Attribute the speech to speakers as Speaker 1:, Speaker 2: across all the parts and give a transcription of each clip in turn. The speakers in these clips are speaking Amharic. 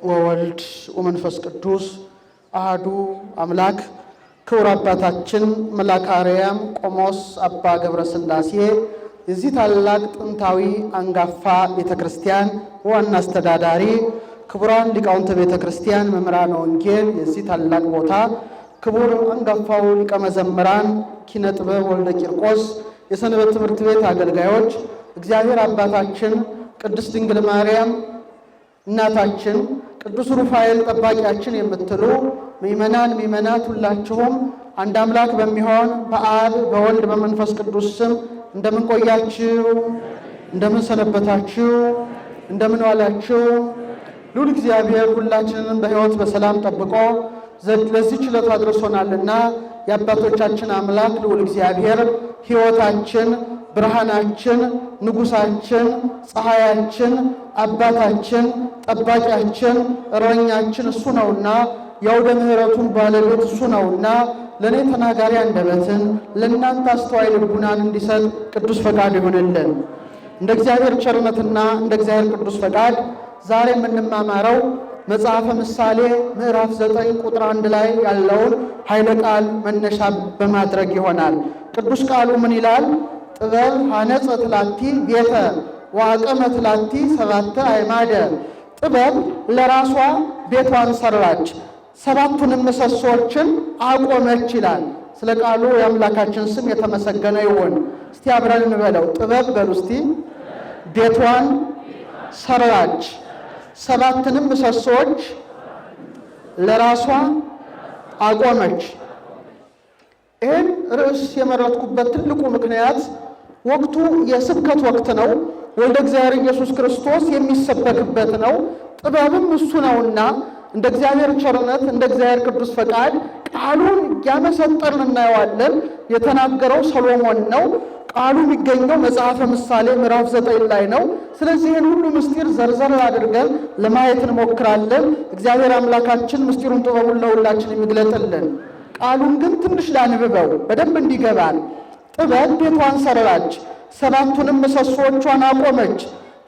Speaker 1: ወወልድ ወመንፈስ ቅዱስ አሐዱ አምላክ። ክቡር አባታችን መልአከ አርያም ቆሞስ አባ ገብረ ሥላሴ የዚህ ታላቅ ጥንታዊ አንጋፋ ቤተክርስቲያን ዋና አስተዳዳሪ፣ ክቡራን ሊቃውንተ ቤተክርስቲያን፣ መምህራነ ወንጌል፣ የዚህ ታላቅ ቦታ ክቡር አንጋፋው ሊቀ መዘምራን ኪነ ጥበብ ወልደ ቂርቆስ፣ የሰንበት ትምህርት ቤት አገልጋዮች፣ እግዚአብሔር አባታችን፣ ቅድስት ድንግል ማርያም እናታችን፣ ቅዱስ ሩፋኤል ጠባቂያችን የምትሉ ምእመናን ምእመናት ሁላችሁም አንድ አምላክ በሚሆን በአብ በወልድ በመንፈስ ቅዱስ ስም እንደምን ቆያችሁ? እንደምን ሰነበታችሁ? እንደምን ዋላችሁ? ልዑል እግዚአብሔር ሁላችንን በሕይወት በሰላም ጠብቆ ለዚህ ችሎት አድርሶናልና የአባቶቻችን አምላክ ልዑል እግዚአብሔር ሕይወታችን፣ ብርሃናችን፣ ንጉሳችን፣ ፀሐያችን፣ አባታችን፣ ጠባቂያችን፣ እረኛችን እሱ ነውና የአውደ ምሕረቱን ባለቤት እሱ ነውና ለእኔ ተናጋሪ አንደበትን ለእናንተ አስተዋይ ልቡናን እንዲሰጥ ቅዱስ ፈቃድ ይሆንልን። እንደ እግዚአብሔር ቸርነትና እንደ እግዚአብሔር ቅዱስ ፈቃድ ዛሬ የምንማማረው መጽሐፈ ምሳሌ ምዕራፍ 9 ቁጥር 1 ላይ ያለውን ኃይለ ቃል መነሻ በማድረግ ይሆናል። ቅዱስ ቃሉ ምን ይላል? ጥበብ ሐነጸት ላቲ ቤተ ወአቀመት ላቲ ሰባተ አዕማደ። ጥበብ ለራሷ ቤቷን ሰራች፣ ሰባቱንም ምሰሶችን አቆመች ይላል። ስለ ቃሉ የአምላካችን ስም የተመሰገነ ይሁን። እስቲ አብረን እንበለው። ጥበብ በሉ እስቲ። ቤቷን ሰራች፣ ሰባትንም ምሰሶች ለራሷ አቆመች። ይህን ርዕስ የመረጥኩበት ትልቁ ምክንያት ወቅቱ የስብከት ወቅት ነው። ወልደ እግዚአብሔር ኢየሱስ ክርስቶስ የሚሰበክበት ነው። ጥበብም እሱ ነውና እንደ እግዚአብሔር ቸርነት እንደ እግዚአብሔር ቅዱስ ፈቃድ ቃሉን እያመሰጠርን እናየዋለን። የተናገረው ሰሎሞን ነው። ቃሉ የሚገኘው መጽሐፈ ምሳሌ ምዕራፍ 9 ላይ ነው። ስለዚህ ይህን ሁሉ ምስጢር ዘርዘር አድርገን ለማየት እንሞክራለን። እግዚአብሔር አምላካችን ምስጢሩን ጥበቡን ለሁላችን የሚግለጥልን። ቃሉን ግን ትንሽ ላንብበው በደንብ እንዲገባን። ጥበብ ቤቷን ሰራች፣ ሰባቱንም ምሰሶቿን አቆመች፣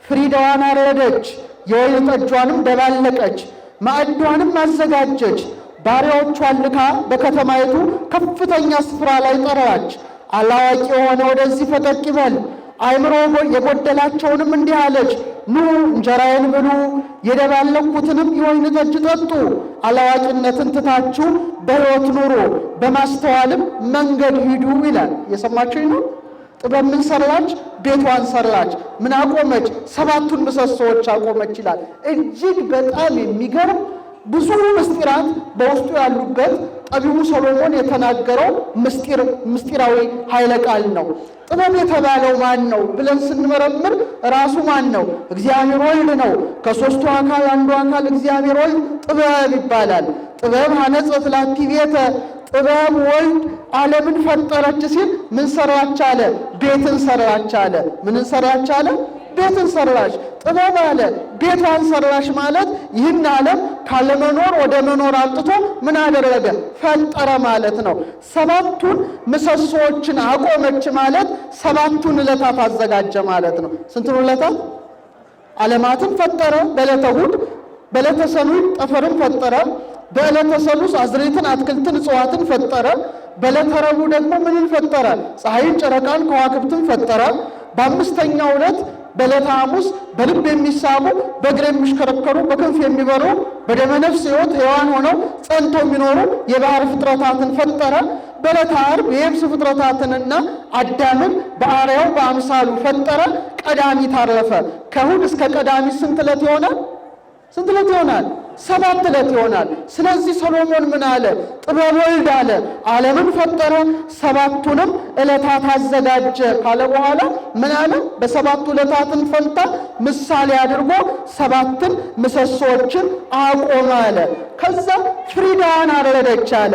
Speaker 1: ፍሪዳዋን አረደች፣ የወይን ጠጇንም ደባለቀች፣ ማዕዷንም አዘጋጀች፣ ባሪያዎቿን ልካ በከተማይቱ ከፍተኛ ስፍራ ላይ ጠራች። አላዋቂ የሆነ ወደዚህ ፈቀቅ ይበል፣ አእምሮ የጎደላቸውንም እንዲህ አለች፣ ኑ እንጀራዬን ብሉ፣ የደባለኩትንም የወይን ጠጅ ጠጡ። አላዋቂነትን ትታችሁ በሕይወት ኑሩ፣ በማስተዋልም መንገድ ሂዱ ይላል። የሰማችሁኝ ነው። ጥበብ ምን ሰራች? ቤቷን ሰራች። ምን አቆመች? ሰባቱን ምሰሶዎች አቆመች ይላል። እጅግ በጣም የሚገርም ብዙ ምስጢራት በውስጡ ያሉበት ጠቢቡ ሰሎሞን የተናገረው ምስጢራዊ ኃይለ ቃል ነው። ጥበብ የተባለው ማን ነው ብለን ስንመረምር ራሱ ማን ነው? እግዚአብሔር ወልድ ነው። ከሦስቱ አካል አንዱ አካል እግዚአብሔር ወልድ ጥበብ ይባላል። ጥበብ ሐነጸት ላቲ ቤተ፣ ጥበብ ወልድ ዓለምን ፈጠረች ሲል ምን ሰራች አለ? ቤትን ሰራች አለ። ምንን ሰራች አለ? ቤትን ሰራች። ጥበብ አለ ቤቷን ሰራች ማለት ይህን ዓለም ካለመኖር ወደ መኖር አምጥቶ ምን አደረገ? ፈጠረ ማለት ነው። ሰባቱን ምሰሶዎችን አቆመች ማለት ሰባቱን ዕለታት አዘጋጀ ማለት ነው። ስንቱን ዕለታት? ዓለማትን ፈጠረ በዕለተ እሑድ፣ በዕለተ ሰኑይ ጠፈርን ፈጠረ፣ በዕለተ ሰሉስ አዝሬትን፣ አትክልትን፣ እጽዋትን ፈጠረ። በዕለተ ረቡዕ ደግሞ ምንን ፈጠረ? ፀሐይን፣ ጨረቃን፣ ከዋክብትን ፈጠረ። በአምስተኛው ዕለት በዕለተ ሐሙስ በልብ የሚሳቡ በእግር የሚሽከረከሩ በክንፍ የሚበሩ በደመ ነፍስ ሕይወት ሕያዋን ሆነው ጸንተው የሚኖሩ የባህር ፍጥረታትን ፈጠረ። በዕለተ ዓርብ የየብስ ፍጥረታትንና አዳምን በአርአያው በአምሳሉ ፈጠረ። ቀዳሚት አረፈ። ከእሑድ እስከ ቀዳሚት ስንት ዕለት ይሆናል? ስንት ዕለት ይሆናል? 7 ዕለት ይሆናል። ስለዚህ ሰሎሞን ምን አለ? ጥበብ ወልድ አለ ዓለምን ፈጠረ 7ቱንም ዕለታት አዘጋጀ ካለ በኋላ ምን አለ? በ7ቱ ዕለታትን ፈንታ ምሳሌ አድርጎ 7 ምሰሶዎችን አቆመ አለ። ከዛ ፍሪዳዋን አረደች አለ።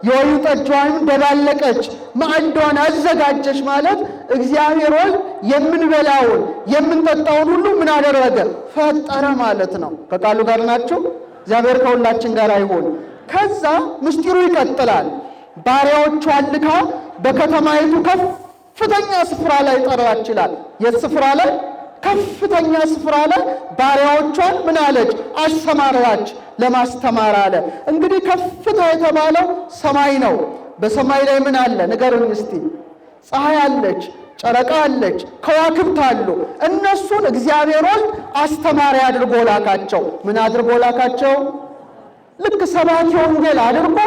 Speaker 1: የወይን ጠጇን ደባለቀች፣ ማዕዷን አዘጋጀች ማለት እግዚአብሔር ወልድ የምንበላውን የምንጠጣውን ሁሉ ምን አደረገ? ፈጠረ ማለት ነው። ከቃሉ ጋር ናቸው። እግዚአብሔር ከሁላችን ጋር ይሁን። ከዛ ምስጢሩ ይቀጥላል። ባሪያዎቿን ልካ በከተማይቱ ከፍተኛ ስፍራ ላይ ጠራች ይላል። የት ስፍራ ላይ? ከፍተኛ ስፍራ ላይ ባሪያዎቿን ምን አለች? አሰማራች። ለማስተማር አለ። እንግዲህ ከፍታ የተባለው ሰማይ ነው። በሰማይ ላይ ምን አለ? ንገሩኝ እስቲ። ፀሐይ አለች፣ ጨረቃ አለች፣ ከዋክብት አሉ። እነሱን እግዚአብሔር ወልድ አስተማሪ አድርጎ ላካቸው። ምን አድርጎ ላካቸው? ልክ ሰባኪ ወንጌል አድርጎ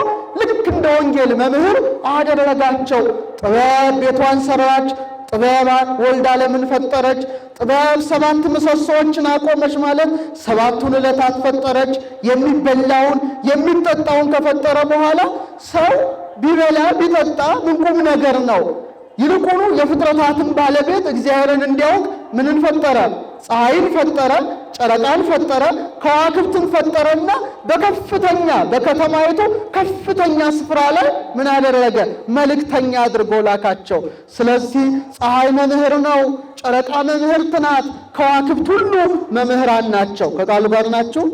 Speaker 1: ልክ እንደ ወንጌል መምህር አደረጋቸው። ጥበብ ቤቷን ሰራች። ጥበብ ወልድ ዓለምን ፈጠረች። ጥበብ 7 ምሰሶዎችን አቆመች ማለት 7ቱን ዕለታት ፈጠረች። የሚበላውን የሚጠጣውን ከፈጠረ በኋላ ሰው ቢበላ ቢጠጣ ምን ቁም ነገር ነው? ይልቁኑ የፍጥረታትን ባለቤት እግዚአብሔርን እንዲያውቅ ምንን ፈጠረ? ፀሐይን ፈጠረ፣ ጨረቃን ፈጠረ፣ ከዋክብትን ፈጠረና በከፍተኛ በከተማይቱ ከፍተኛ ስፍራ ላይ ምን አደረገ? መልእክተኛ አድርጎ ላካቸው። ስለዚህ ፀሐይ መምህር ነው፣ ጨረቃ መምህርት ናት፣ ከዋክብት ሁሉ መምህራን ናቸው። ከቃሉ ጋር ናቸው።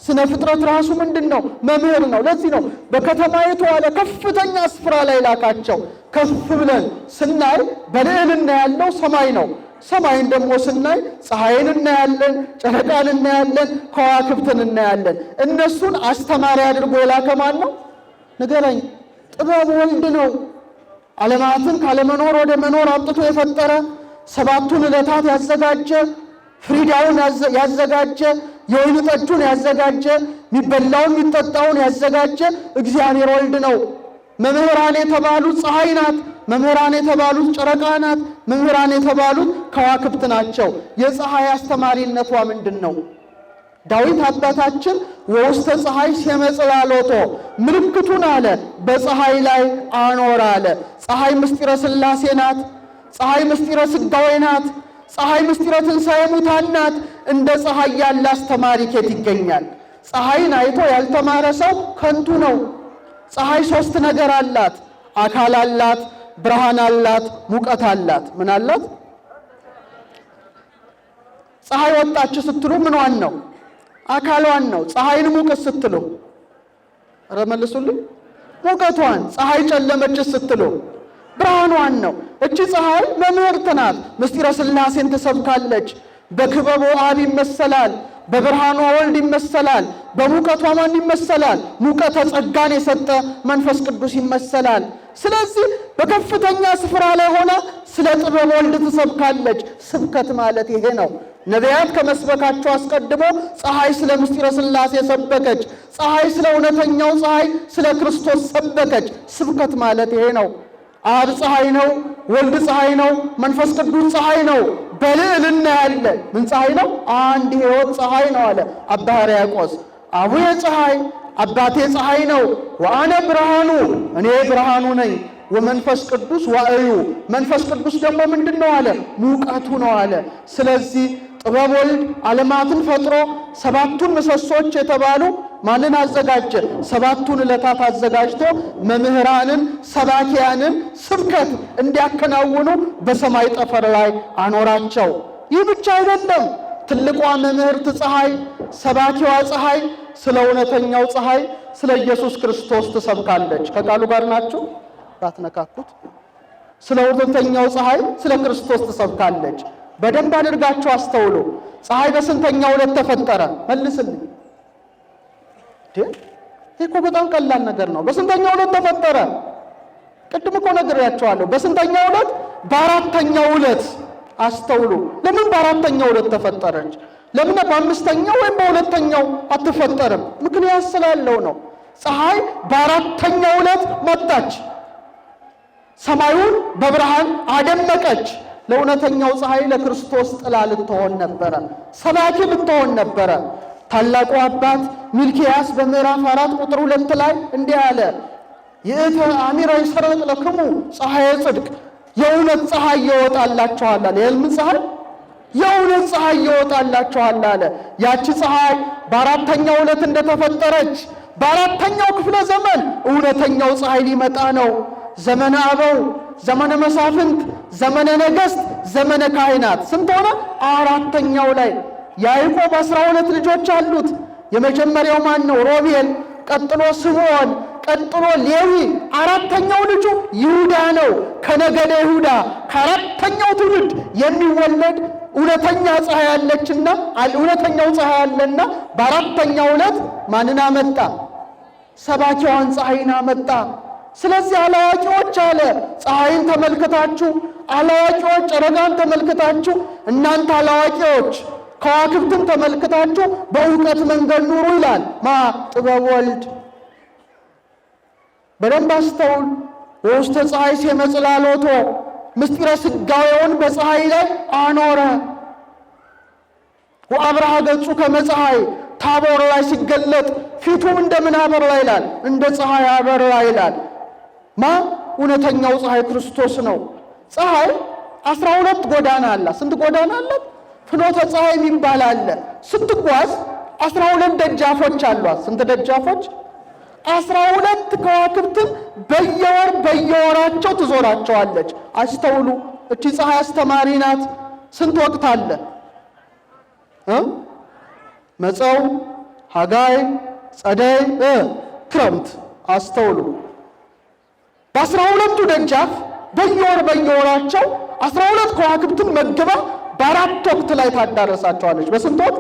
Speaker 1: ስነ ፍጥረት ራሱ ምንድን ነው? መምህር ነው። ለዚህ ነው በከተማይቱ አለ ከፍተኛ ስፍራ ላይ ላካቸው። ከፍ ብለን ስናይ በልዕልና ያለው ሰማይ ነው። ሰማይን ደግሞ ስናይ ፀሐይን እናያለን፣ ጨረቃን እናያለን፣ ከዋክብትን እናያለን። እነሱን አስተማሪ አድርጎ የላከ ማን ነው? ንገረኝ። ጥበብ ወልድ ነው። ዓለማትን ካለመኖር ወደ መኖር አምጥቶ የፈጠረ 7ቱን ዕለታት ያዘጋጀ፣ ፍሪዳውን ያዘጋጀ፣ የወይን ጠጁን ያዘጋጀ፣ የሚበላውን የሚጠጣውን ያዘጋጀ እግዚአብሔር ወልድ ነው። መምህራን የተባሉት ፀሐይ ናት። መምህራን የተባሉት ጨረቃ ናት። መምህራን የተባሉት ከዋክብት ናቸው። የፀሐይ አስተማሪነቷ ምንድን ነው? ዳዊት አባታችን ወውስተ ፀሐይ ሲመጽላሎቶ ምልክቱን አለ በፀሐይ ላይ አኖር አለ። ፀሐይ ምስጢረ ሥላሴ ናት። ፀሐይ ምስጢረ ሥጋዌ ናት። ፀሐይ ምስጢረ ትንሣኤ ሙታን ናት። እንደ ፀሐይ ያለ አስተማሪ ኬት ይገኛል? ፀሐይን አይቶ ያልተማረ ሰው ከንቱ ነው። ፀሐይ 3 ነገር አላት። አካል አላት፣ ብርሃን አላት፣ ሙቀት አላት። ምን አላት? ፀሐይ ወጣች ስትሉ ምኗን ነው? አካሏን ነው። ፀሐይን ሙቀት ስትሉ ኧረ መልሱልኝ። ሙቀቷን። ፀሐይ ጨለመች ስትሉ ብርሃኗን ነው። እቺ ፀሐይ መምህርት ናት። ምስጢረ ሥላሴን ትሰብካለች። በክበቦ አብ ይመሰላል፣ በብርሃኗ ወልድ ይመሰላል፣ በሙቀቷ ማን ይመሰላል? ሙቀተ ጸጋን የሰጠ መንፈስ ቅዱስ ይመሰላል። ስለዚህ በከፍተኛ ስፍራ ላይ ሆና ስለ ጥበብ ወልድ ትሰብካለች። ስብከት ማለት ይሄ ነው። ነቢያት ከመስበካቸው አስቀድሞ ፀሐይ ስለ ምስጢረ ሥላሴ ሰበከች። ፀሐይ ስለ እውነተኛው ፀሐይ ስለ ክርስቶስ ሰበከች። ስብከት ማለት ይሄ ነው። አብ ፀሐይ ነው፣ ወልድ ፀሐይ ነው፣ መንፈስ ቅዱስ ፀሐይ ነው። በልዕልና ያለ ምን ፀሐይ ነው? አንድ ሕይወት ፀሐይ ነው አለ አባ ሕርያቆስ። አቡየ ፀሐይ አባቴ ፀሐይ ነው፣ ወአነ ብርሃኑ እኔ ብርሃኑ ነኝ፣ ወመንፈስ ቅዱስ ዋእዩ መንፈስ ቅዱስ ደግሞ ምንድን ነው አለ? ሙቀቱ ነው አለ። ስለዚህ ጥበብ ወልድ ዓለማትን ፈጥሮ 7ቱን ምሰሶች የተባሉ ማንን አዘጋጀ? 7ቱን ዕለታት አዘጋጅቶ መምህራንን ሰባኪያንን ስብከት እንዲያከናውኑ በሰማይ ጠፈር ላይ አኖራቸው። ይህ ብቻ አይደለም። ትልቋ መምህርት ፀሐይ፣ ሰባኪዋ ፀሐይ ስለ እውነተኛው ፀሐይ ስለ ኢየሱስ ክርስቶስ ትሰብካለች። ከቃሉ ጋር ናቸው። ባትነካኩት። ስለ እውነተኛው ፀሐይ ስለ ክርስቶስ ትሰብካለች። በደንብ አድርጋችሁ አስተውሉ። ፀሐይ በስንተኛው ዕለት ተፈጠረ? መልስልኝ። ይህ እኮ በጣም ቀላል ነገር ነው። በስንተኛው ዕለት ተፈጠረ? ቅድም እኮ ነግሬያቸዋለሁ። በስንተኛው ዕለት? በ4ኛው ዕለት። አስተውሉ። ለምን በ4ኛው ዕለት ተፈጠረች? ለምን በ5ኛው ወይም በ2ኛው አትፈጠርም? ምክንያት ስላለው ነው። ፀሐይ በ4ኛው ዕለት መጣች። ሰማዩን በብርሃን አደመቀች። ለእውነተኛው ፀሐይ ለክርስቶስ ጥላ ልትሆን ነበረ፣ ሰባኪ ልትሆን ነበረ። ታላቁ አባት ሚልክያስ በምዕራፍ 4 ቁጥር 2 ላይ እንዲህ አለ፣ ይእተ አሚረ ይሰረቅ ለክሙ ፀሐየ ጽድቅ፣ የእውነት ፀሐይ ይወጣላችኋል አለ። የሕልም ፀሐይ የእውነት ፀሐይ ይወጣላችኋል አለ። ያቺ ፀሐይ በአራተኛው ዕለት እንደተፈጠረች በአራተኛው ክፍለ ዘመን እውነተኛው ፀሐይ ሊመጣ ነው። ዘመነ አበው፣ ዘመነ መሳፍንት፣ ዘመነ ነገሥት፣ ዘመነ ካህናት ስንት ሆነ? አራተኛው ላይ ያዕቆብ 12 ልጆች አሉት። የመጀመሪያው ማን ነው? ሮቤል፣ ቀጥሎ ስምዖን፣ ቀጥሎ ሌዊ፣ አራተኛው ልጁ ይሁዳ ነው። ከነገደ ይሁዳ ከአራተኛው ትውልድ የሚወለድ እውነተኛ ፀሐይ አለችና እውነተኛው ፀሐይ አለና በአራተኛው ዕለት ማንን አመጣ? ሰባኪዋን ፀሐይን አመጣ። ስለዚህ አላዋቂዎች አለ ፀሐይን ተመልክታችሁ፣ አላዋቂዎች ጨረቃን ተመልክታችሁ፣ እናንተ አላዋቂዎች ከዋክብትን ተመልክታችሁ በእውቀት መንገድ ኑሩ ይላል ጥበብ ወልድ። በደንብ አስተውል። ወውስተ ፀሐይ ሲመጽላሎቶ ምስጢረ ስጋዌውን በፀሐይ ላይ አኖረ። ወአብርሃ ገጹ ከመፀሐይ ታቦር ላይ ሲገለጥ ፊቱም እንደምን አበራ ይላል? እንደ ፀሐይ አበራ ይላል። እውነተኛው ፀሐይ ክርስቶስ ነው። ፀሐይ 12 ጎዳና አላት። ስንት ጎዳና አላት? ፍኖተ ፀሐይ የሚባል አለ። ስትጓዝ 12 ደጃፎች አሏት። ስንት ደጃፎች? 12 ከዋክብትን በየወራቸው ትዞራቸዋለች። አስተውሉ። እቺ ፀሐይ አስተማሪ ናት። ስንት ወቅት አለ? መጸው፣ ሐጋይ፣ ጸደይ፣ ክረምት። አስተውሉ። በ12ቱ ደጃፍ በየወራቸው 12 ከዋክብትን መግባ በአራት ወቅት ላይ ታዳረሳቸዋለች። በስንት ወቅት?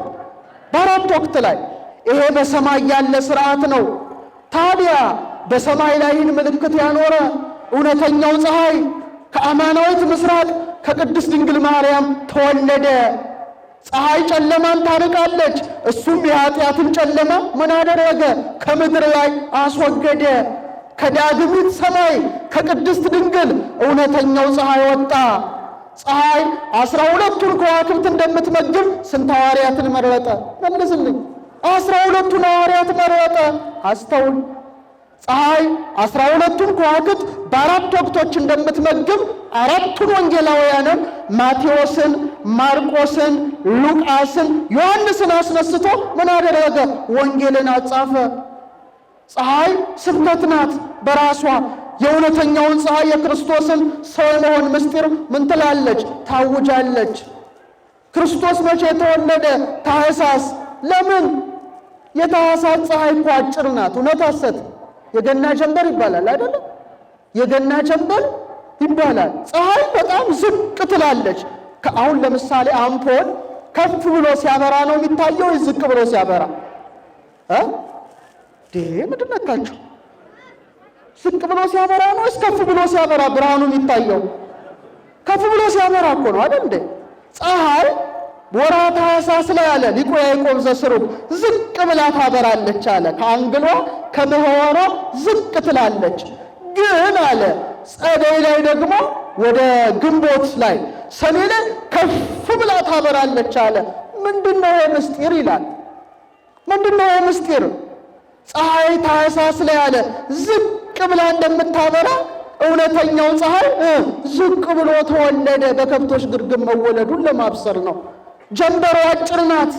Speaker 1: በአራት ወቅት ላይ። ይሄ በሰማይ ያለ ስርዓት ነው። ታዲያ በሰማይ ላይ ይህን ምልክት ያኖረ እውነተኛው ፀሐይ ከአማናዊት ምስራቅ ከቅድስት ድንግል ማርያም ተወለደ። ፀሐይ ጨለማን ታርቃለች። እሱም የኃጢአትን ጨለማ ምን አደረገ? ከምድር ላይ አስወገደ። ከዳግሚት ሰማይ ከቅድስት ድንግል እውነተኛው ፀሐይ ወጣ። ፀሐይ 12ቱን ከዋክብት እንደምትመግብ ስንት ሐዋርያትን መረጠ? መልስልኝ። 12ቱን ሐዋርያት መረጠ። አስተውል። ፀሐይ 12ቱን ከዋክብት በአራት ወቅቶች እንደምትመግብ አራቱን ወንጌላውያንን ማቴዎስን፣ ማርቆስን፣ ሉቃስን፣ ዮሐንስን አስነስቶ ምን አደረገ? ወንጌልን አጻፈ። ፀሐይ ስብከት ናት በራሷ። የእውነተኛውን ፀሐይ የክርስቶስን ሰው የመሆን ምስጢር ምን ትላለች? ታውጃለች። ክርስቶስ መቼ ተወለደ? ታኅሳስ። ለምን? የታኅሳስ ፀሐይ እኮ አጭር ናት። እውነት ሐሰት? የገና ጀንበር ይባላል አይደለም? የገና ጀንበር ይባላል። ፀሐይ በጣም ዝቅ ትላለች። አሁን ለምሳሌ አምፖል ከፍ ብሎ ሲያበራ ነው የሚታየው ወይ ዝቅ ብሎ ሲያበራ? ምንድን ነካቸው? ዝቅ ብሎ ሲያበራ ነው ወይስ ከፍ ብሎ ሲያበራ ብርሃኑ የሚታየው? ከፍ ብሎ ሲያበራ እኮ ነው አይደል እንዴ? ፀሐይ ወርኃ ታኅሳስ ላይ አለ ሊቁ ያዕቆብ ዘስሩግ ዝቅ ብላ ታበራለች አለ። ከአንግሏ ከምህዋሯ ዝቅ ትላለች። ግን አለ ጸደይ ላይ ደግሞ ወደ ግንቦት ላይ ሰኔ ላይ ከፍ ብላ ታበራለች አለ። ምንድነው ምስጢር ይላል። ምንድነው ምስጢር? ፀሐይ ታኅሳስ ላይ አለ ዝቅ ብላ እንደምታበራ እውነተኛው ፀሐይ ዝቅ ብሎ ተወለደ። በከብቶች ግርግም መወለዱን ለማብሰር ነው። ጀንበሯ አጭር ናት።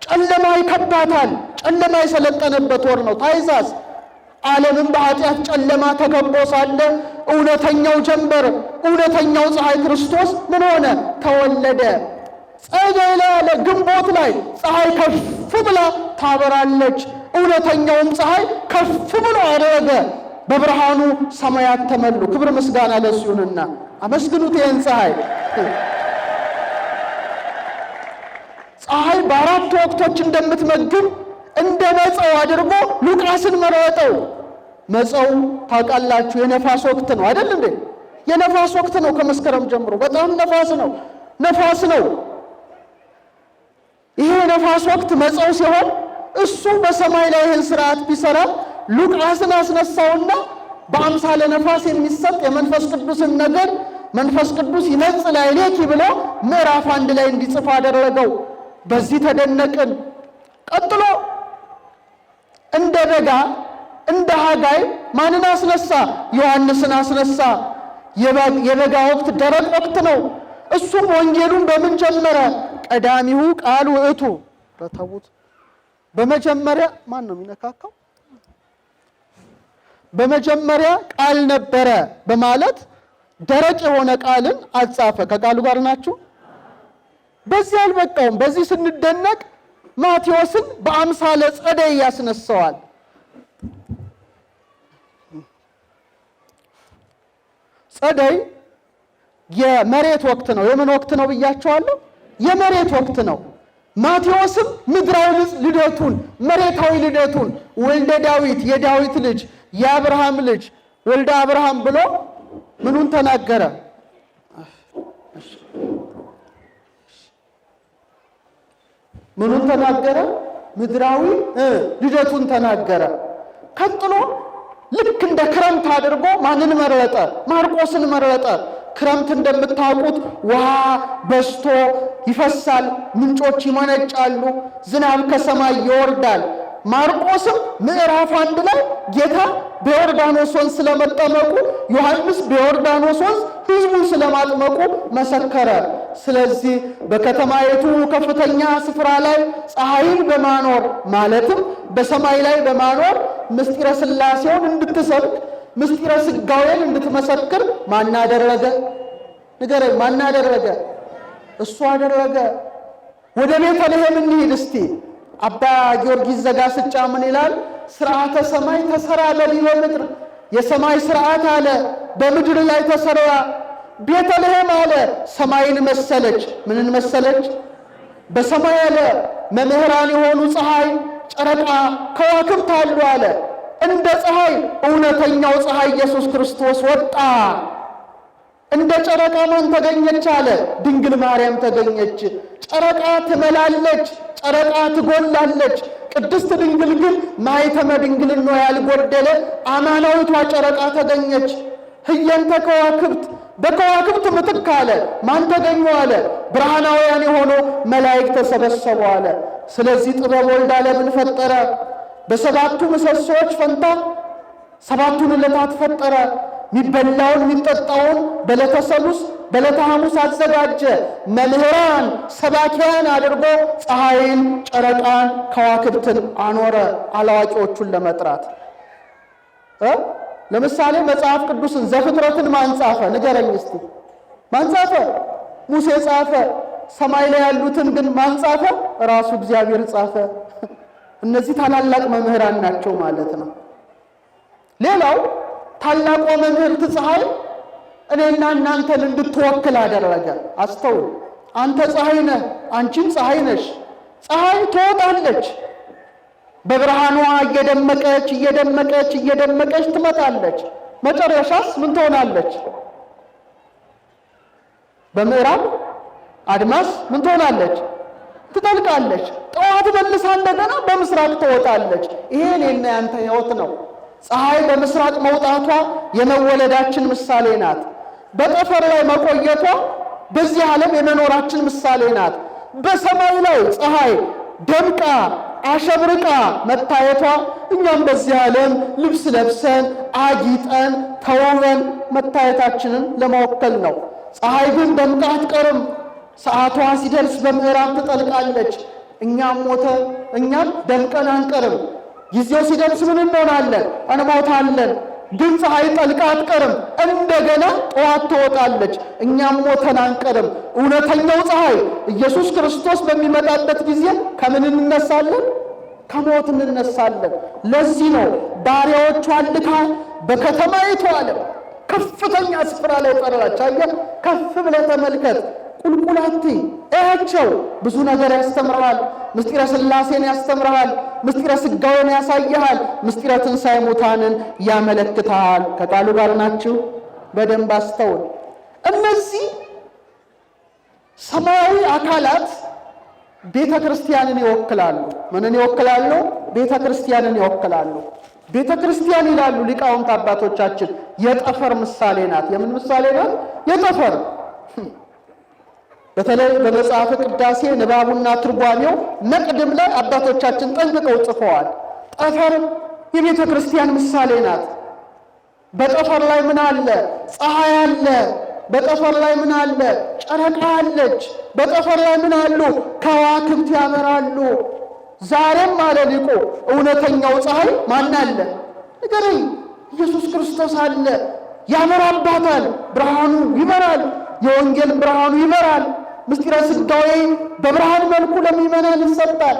Speaker 1: ጨለማ ይከባታል። ጨለማ የሰለጠነበት ወር ነው ታኅሳስ። ዓለምን በኃጢአት ጨለማ ተከቦ ሳለ እውነተኛው ጀንበር እውነተኛው ፀሐይ ክርስቶስ ምን ሆነ? ተወለደ። ጸደይ ላይ አለ ግንቦት ላይ ፀሐይ ከፍ ብላ ታበራለች። እውነተኛውም ፀሐይ ከፍ ብሎ አደረገ። በብርሃኑ ሰማያት ተመሉ። ክብር ምስጋና ለእሱ ይሁንና አመስግኑት ይህን ፀሐይ። ፀሐይ በአራት ወቅቶች እንደምትመግብ እንደ መጸው አድርጎ ሉቃስን መረጠው። መጸው ታውቃላችሁ የነፋስ ወቅት ነው አይደል እንዴ? የነፋስ ወቅት ነው። ከመስከረም ጀምሮ በጣም ነፋስ ነው። ነፋስ ነው። ይሄ ነፋስ ወቅት መጸው ሲሆን እሱ በሰማይ ላይ ይህን ስርዓት ቢሰራ ሉቃስን አስነሳውና በአምሳለ ነፋስ የሚሰጥ የመንፈስ ቅዱስን ነገር መንፈስ ቅዱስ ይነጽል ላዕሌኪ ብሎ ምዕራፍ 1 ላይ እንዲጽፍ አደረገው። በዚህ ተደነቅን። ቀጥሎ እንደ በጋ እንደ ሐጋይ ማንን አስነሳ? ዮሐንስን አስነሳ። የበጋ ወቅት ደረቅ ወቅት ነው። እሱም ወንጌሉን በምን ጀመረ? ቀዳሚሁ ቃል ውእቱ። በታውት በመጀመሪያ ማን ነው የሚነካካው? በመጀመሪያ ቃል ነበረ በማለት ደረቅ የሆነ ቃልን አጻፈ። ከቃሉ ጋር ናችሁ? በዚህ አልበቃውም። በዚህ ስንደነቅ ማቴዎስን በአምሳለ ጸደይ ያስነሳዋል። ጸደይ የመሬት ወቅት ነው። የምን ወቅት ነው ብያቸዋለሁ? የመሬት ወቅት ነው። ማቴዎስም ምድራዊ ልደቱን መሬታዊ ልደቱን ወልደ ዳዊት የዳዊት ልጅ የአብርሃም ልጅ ወልደ አብርሃም ብሎ ምኑን ተናገረ? ምኑን ተናገረ? ምድራዊ ልደቱን ተናገረ። ቀጥሎ ልክ እንደ ክረምት አድርጎ ማንን መረጠ? ማርቆስን መረጠ። ክረምት እንደምታውቁት ውሃ በዝቶ ይፈሳል፣ ምንጮች ይመነጫሉ፣ ዝናብ ከሰማይ ይወርዳል። ማርቆስም ምዕራፍ 1 ላይ ጌታ በዮርዳኖስ ወንዝ ስለመጠመቁ፣ ዮሐንስ በዮርዳኖስ ወንዝ ሕዝቡን ስለማጥመቁ መሰከረ። ስለዚህ በከተማይቱ ከፍተኛ ስፍራ ላይ ፀሐይን በማኖር ማለትም በሰማይ ላይ በማኖር ምስጢረ ሥላሴውን እንድትሰብክ ምስጢረ ሥጋዌን እንድትመሰክር ማን አደረገ? ንገረኝ፣ ማን አደረገ? እሱ አደረገ። ወደ ቤተልሔም እንሂድ እስቲ። አባ ጊዮርጊስ ዘጋስጫ ምን ይላል? ሥርዓተ ሰማይ ተሰራ በዲበ ምድር። የሰማይ ሥርዓት አለ በምድር ላይ ተሰራ። ቤተልሔም አለ ሰማይን መሰለች። ምንን መሰለች? በሰማይ አለ መምህራን የሆኑ ፀሐይ፣ ጨረቃ፣ ከዋክብት አሉ አለ። እንደ ፀሐይ እውነተኛው ፀሐይ ኢየሱስ ክርስቶስ ወጣ። እንደ ጨረቃ ማን ተገኘች አለ? ድንግል ማርያም ተገኘች። ጨረቃ ትመላለች፣ ጨረቃ ትጎላለች። ቅድስት ድንግል ግን ማኅተመ ድንግልና ያልጎደለ አማናዊቷ ጨረቃ ተገኘች። ህየንተ ከዋክብት በከዋክብት ምትክ አለ ማን ተገኙ አለ? ብርሃናውያን የሆኑ መላእክት ተሰበሰቡ አለ። ስለዚህ ጥበብ ወልድ ዓለምን ፈጠረ። በሰባቱ ምሰሶዎች ፈንታ ሰባቱን ዕለታት ፈጠረ። የሚበላውን የሚጠጣውን በዕለተ ሰሉስ በዕለተ ሐሙስ አዘጋጀ። መምህራን ሰባኪያን አድርጎ ፀሐይን፣ ጨረቃን፣ ከዋክብትን አኖረ አላዋቂዎቹን ለመጥራት። ለምሳሌ መጽሐፍ ቅዱስን ዘፍጥረትን ማን ጻፈ? ንገረኝ እስቲ። ማን ጻፈ? ሙሴ ጻፈ። ሰማይ ላይ ያሉትን ግን ማን ጻፈ? ራሱ እግዚአብሔር ጻፈ። እነዚህ ታላላቅ መምህራን ናቸው ማለት ነው። ሌላው ታላቋ መምህርት ፀሐይ እኔና እናንተን እንድትወክል አደረገ። አስተውል። አንተ ፀሐይ ነህ፣ አንቺም ፀሐይ ነሽ። ፀሐይ ትወጣለች፣ በብርሃኗ እየደመቀች እየደመቀች እየደመቀች ትመጣለች። መጨረሻስ ምን ትሆናለች? በምዕራብ አድማስ ምን ትሆናለች? ትጠልቃለች። ጠዋት መልሳ እንደገና በምስራቅ ትወጣለች። ይሄ እኔና ያንተ ሕይወት ነው። ፀሐይ በምስራቅ መውጣቷ የመወለዳችን ምሳሌ ናት። በጠፈር ላይ መቆየቷ በዚህ ዓለም የመኖራችን ምሳሌ ናት። በሰማይ ላይ ፀሐይ ደምቃ አሸብርቃ መታየቷ እኛም በዚህ ዓለም ልብስ ለብሰን አጊጠን ተውበን መታየታችንን ለመወከል ነው። ፀሐይ ግን ደምቃ አትቀርም። ሰዓቷ ሲደርስ በምዕራብ ትጠልቃለች። እኛም ደምቀን አንቀርም። ጊዜው ሲደርስ ምን እንሆናለን? እንሞታለን። ግን ፀሐይ ጠልቃ አትቀርም። እንደገና ጠዋት ትወጣለች። እኛም ሞተን አንቀርም። እውነተኛው ፀሐይ ኢየሱስ ክርስቶስ በሚመጣበት ጊዜ ከምን እንነሳለን? ከሞት እንነሳለን። ለዚህ ነው ባሪያዎቿን ልካ በከተማይቱ ዓለም ከፍተኛ ስፍራ ላይ ጠራች። አየህ፣ ከፍ ብለህ ተመልከት። ቁልቁላቲ እያቸው ብዙ ነገር ያስተምርሃል። ምስጢረ ሥላሴን ያስተምርሃል። ምስጢረ ሥጋዌን ያሳይሃል። ምስጢረ ትንሣኤ ሙታንን ያመለክታል። ከቃሉ ጋር ናችሁ? በደንብ አስተውል። እነዚህ ሰማያዊ አካላት ቤተ ክርስቲያንን ይወክላሉ። ምንን ይወክላሉ? ቤተ ክርስቲያንን ይወክላሉ። ቤተ ክርስቲያን ይላሉ ሊቃውንት አባቶቻችን የጠፈር ምሳሌ ናት። የምን ምሳሌ ናት? የጠፈር። በተለይ በመጽሐፈ ቅዳሴ ንባቡና ትርጓሜው መቅድም ላይ አባቶቻችን ጠንቅቀው ጽፈዋል። ጠፈር የቤተ ክርስቲያን ምሳሌ ናት። በጠፈር ላይ ምን አለ? ፀሐይ አለ። በጠፈር ላይ ምን አለ? ጨረቃ አለች። በጠፈር ላይ ምን አሉ? ከዋክብት ያበራሉ። ዛሬም አለ ሊቁ እውነተኛው ፀሐይ ማን አለ? ንገረኝ። ኢየሱስ ክርስቶስ አለ። ያበራባታል። ብርሃኑ ይበራል። የወንጌል ብርሃኑ ይበራል። ምስጢረ ሥጋዌ በብርሃን መልኩ ለምእመናን ይሰጣል።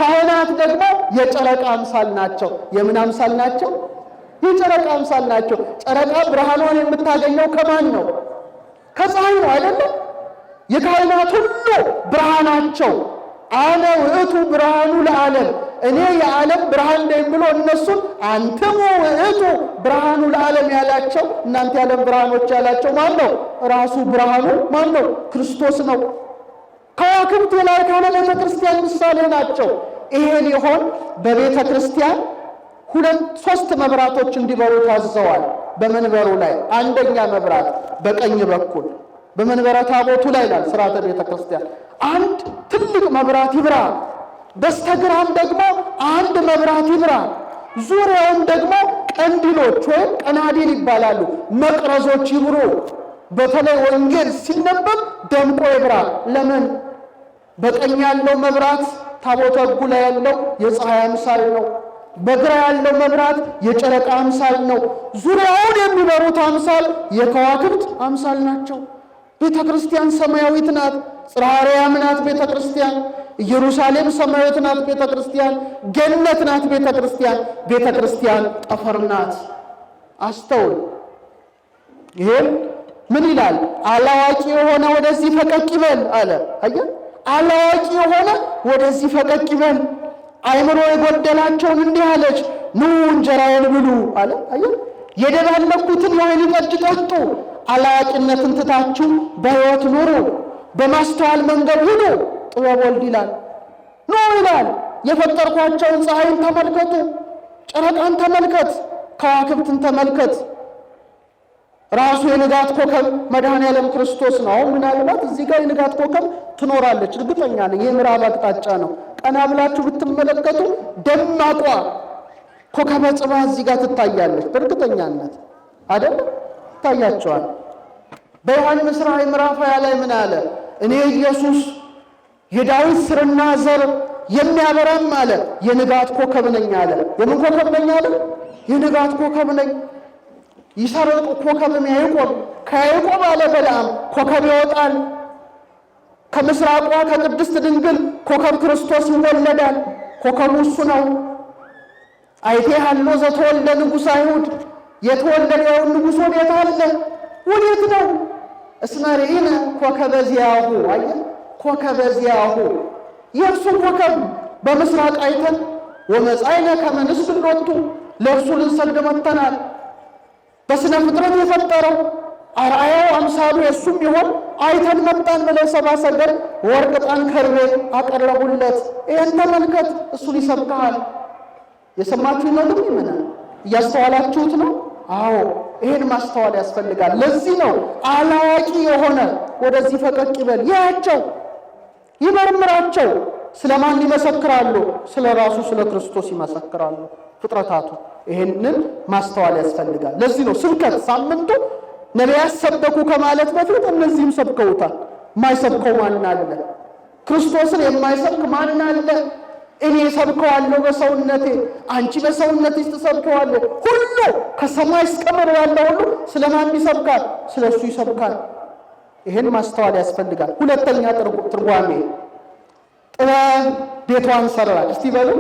Speaker 1: ካህናት ደግሞ የጨረቃ አምሳል ናቸው። የምን አምሳል ናቸው? የጨረቃ አምሳል ናቸው። ጨረቃ ብርሃኗን የምታገኘው ከማን ነው? ከፀሐይ ነው አይደለም? የካህናት ሁሉ ብርሃናቸው አነ ውእቱ ብርሃኑ ለዓለም፣ እኔ የዓለም ብርሃን ነኝ ብሎ እነሱን አንትሙ ውእቱ ብርሃኑ ለዓለም ያላቸው፣ እናንተ የዓለም ብርሃኖች ያላቸው ማን ነው? ራሱ ብርሃኑ ማን ነው? ክርስቶስ ነው። ከዋክብት ላይ ካለ ቤተ ክርስቲያን ምሳሌ ናቸው። ይሄ ሊሆን በቤተ ክርስቲያን ሶስት መብራቶች እንዲበሩ ታዘዋል። በመንበሩ ላይ አንደኛ መብራት በቀኝ በኩል በመንበረ ታቦቱ ላይ ይላል ሥርዓተ ቤተ ክርስቲያን አንድ ትልቅ መብራት ይብራ፣ በስተግራም ደግሞ አንድ መብራት ይብራ፣ ዙሪያውን ደግሞ ቀንዲሎች ወይም ቀናዲል ይባላሉ መቅረዞች ይብሩ። በተለይ ወንጌል ሲነበብ ደምቆ ይብራ። ለምን? በቀኝ ያለው መብራት ታቦተ ሕጉ ላይ ያለው የፀሐይ አምሳል ነው። በግራ ያለው መብራት የጨረቃ አምሳል ነው። ዙሪያውን የሚበሩት አምሳል የከዋክብት አምሳል ናቸው። ቤተ ክርስቲያን ሰማያዊት ናት። ጽርሐ አርያም ናት ቤተ ክርስቲያን። ኢየሩሳሌም ሰማያዊት ናት ቤተ ክርስቲያን። ገነት ናት ቤተ ክርስቲያን። ቤተ ክርስቲያን ጠፈር ናት። አስተውል። ይሄን ምን ይላል? አላዋቂ የሆነ ወደዚህ ፈቀቅ ይበል አለ። አየህ፣ አላዋቂ የሆነ ወደዚህ ፈቀቅ ይበል። አይምሮ የጎደላቸውን እንዲህ አለች፣ ኑ እንጀራዬን ብሉ አለ። አየህ፣ የደባለኩትን የወይን ጠጅ ጠጡ። አላዋቂነትን ትታችሁ በሕይወት ኑሩ፣ በማስተዋል መንገድ ሂዱ። ጥበብ ወልድ ይላል፣ ኑ ይላል። የፈጠርኳቸውን ፀሐይን ተመልከቱ፣ ጨረቃን ተመልከት፣ ከዋክብትን ተመልከት። ራሱ የንጋት ኮከብ መድኃኔዓለም ክርስቶስ ነው። ምናልባት እዚህ ጋር የንጋት ኮከብ ትኖራለች፣ እርግጠኛ ነኝ። ይህ ምዕራብ አቅጣጫ ነው። ቀና ብላችሁ ብትመለከቱ ደማቋ ኮከበ ጽባህ እዚህ ጋር ትታያለች። በእርግጠኛነት አይደለም ታያቸዋል። በዮሐንስ ራእይ ምዕራፍ 20 ላይ ምን አለ? እኔ ኢየሱስ የዳዊት ስርና ዘር የሚያበራም አለ የንጋት ኮከብ ነኝ አለ። የምን ኮከብ ነኝ አለ? የንጋት ኮከብ ነኝ። ይሰርቅ ኮከብም ያዕቆብ፣ ከያዕቆብ አለ በለዓም ኮከብ ይወጣል። ከምስራቋ ከቅድስት ድንግል ኮከብ ክርስቶስ ይወለዳል። ኮከቡ እሱ ነው። አይቴ ሀሎ ዘተወልደ ንጉሥ አይሁድ፣ የተወለደው ንጉሥ ወዴት አለ? ወዴት ነው? እስመ ርኢነ ኮከበ ዚአሁ። አየህ፣ ኮከበ ዚአሁ የእርሱ ኮከብ በምስራቅ አይተን ወመጻእነ ከመ ንስግድ ሎቱ፣ ለእርሱ ልንሰግድ መጥተናል። በስነ ፍጥረት የፈጠረው አርአያው አምሳሉ የእሱም ይሆን አይተን መጣን ብለው ሰብአ ሰገል ወርቅ፣ ዕጣን፣ ከርቤ አቀረቡለት። ይህን ተመልከት፣ እሱን ይሰብክሃል። የሰማችሁ ነው ግን ይመናል። እያስተዋላችሁት ነው? አዎ፣ ይሄን ማስተዋል ያስፈልጋል። ለዚህ ነው አላዋቂ የሆነ ወደዚህ ፈቀቅ ይበል። ያቸው ይመርምራቸው። ስለማን ይመሰክራሉ? ስለ ራሱ ስለ ክርስቶስ ይመሰክራሉ ፍጥረታቱ። ይሄንን ማስተዋል ያስፈልጋል። ለዚህ ነው ስብከት ሳምንቱ ነቢያት ሰበኩ ከማለት በፊት እነዚህም ሰብከውታል። የማይሰብከው ማን አለ? ክርስቶስን የማይሰብክ ማን አለ? እኔ ሰብከዋለሁ በሰውነቴ፣ አንቺ በሰውነትሽ ትሰብከዋለህ። ሁሉ ከሰማይ እስከ ምድር ያለው ሁሉ ስለማን ይሰብካል? ስለ እሱ ይሰብካል። ይሄን ማስተዋል ያስፈልጋል። ሁለተኛ ትርጓሜ ጥበብ ቤቷን ሰራች። እስቲ በሉ፣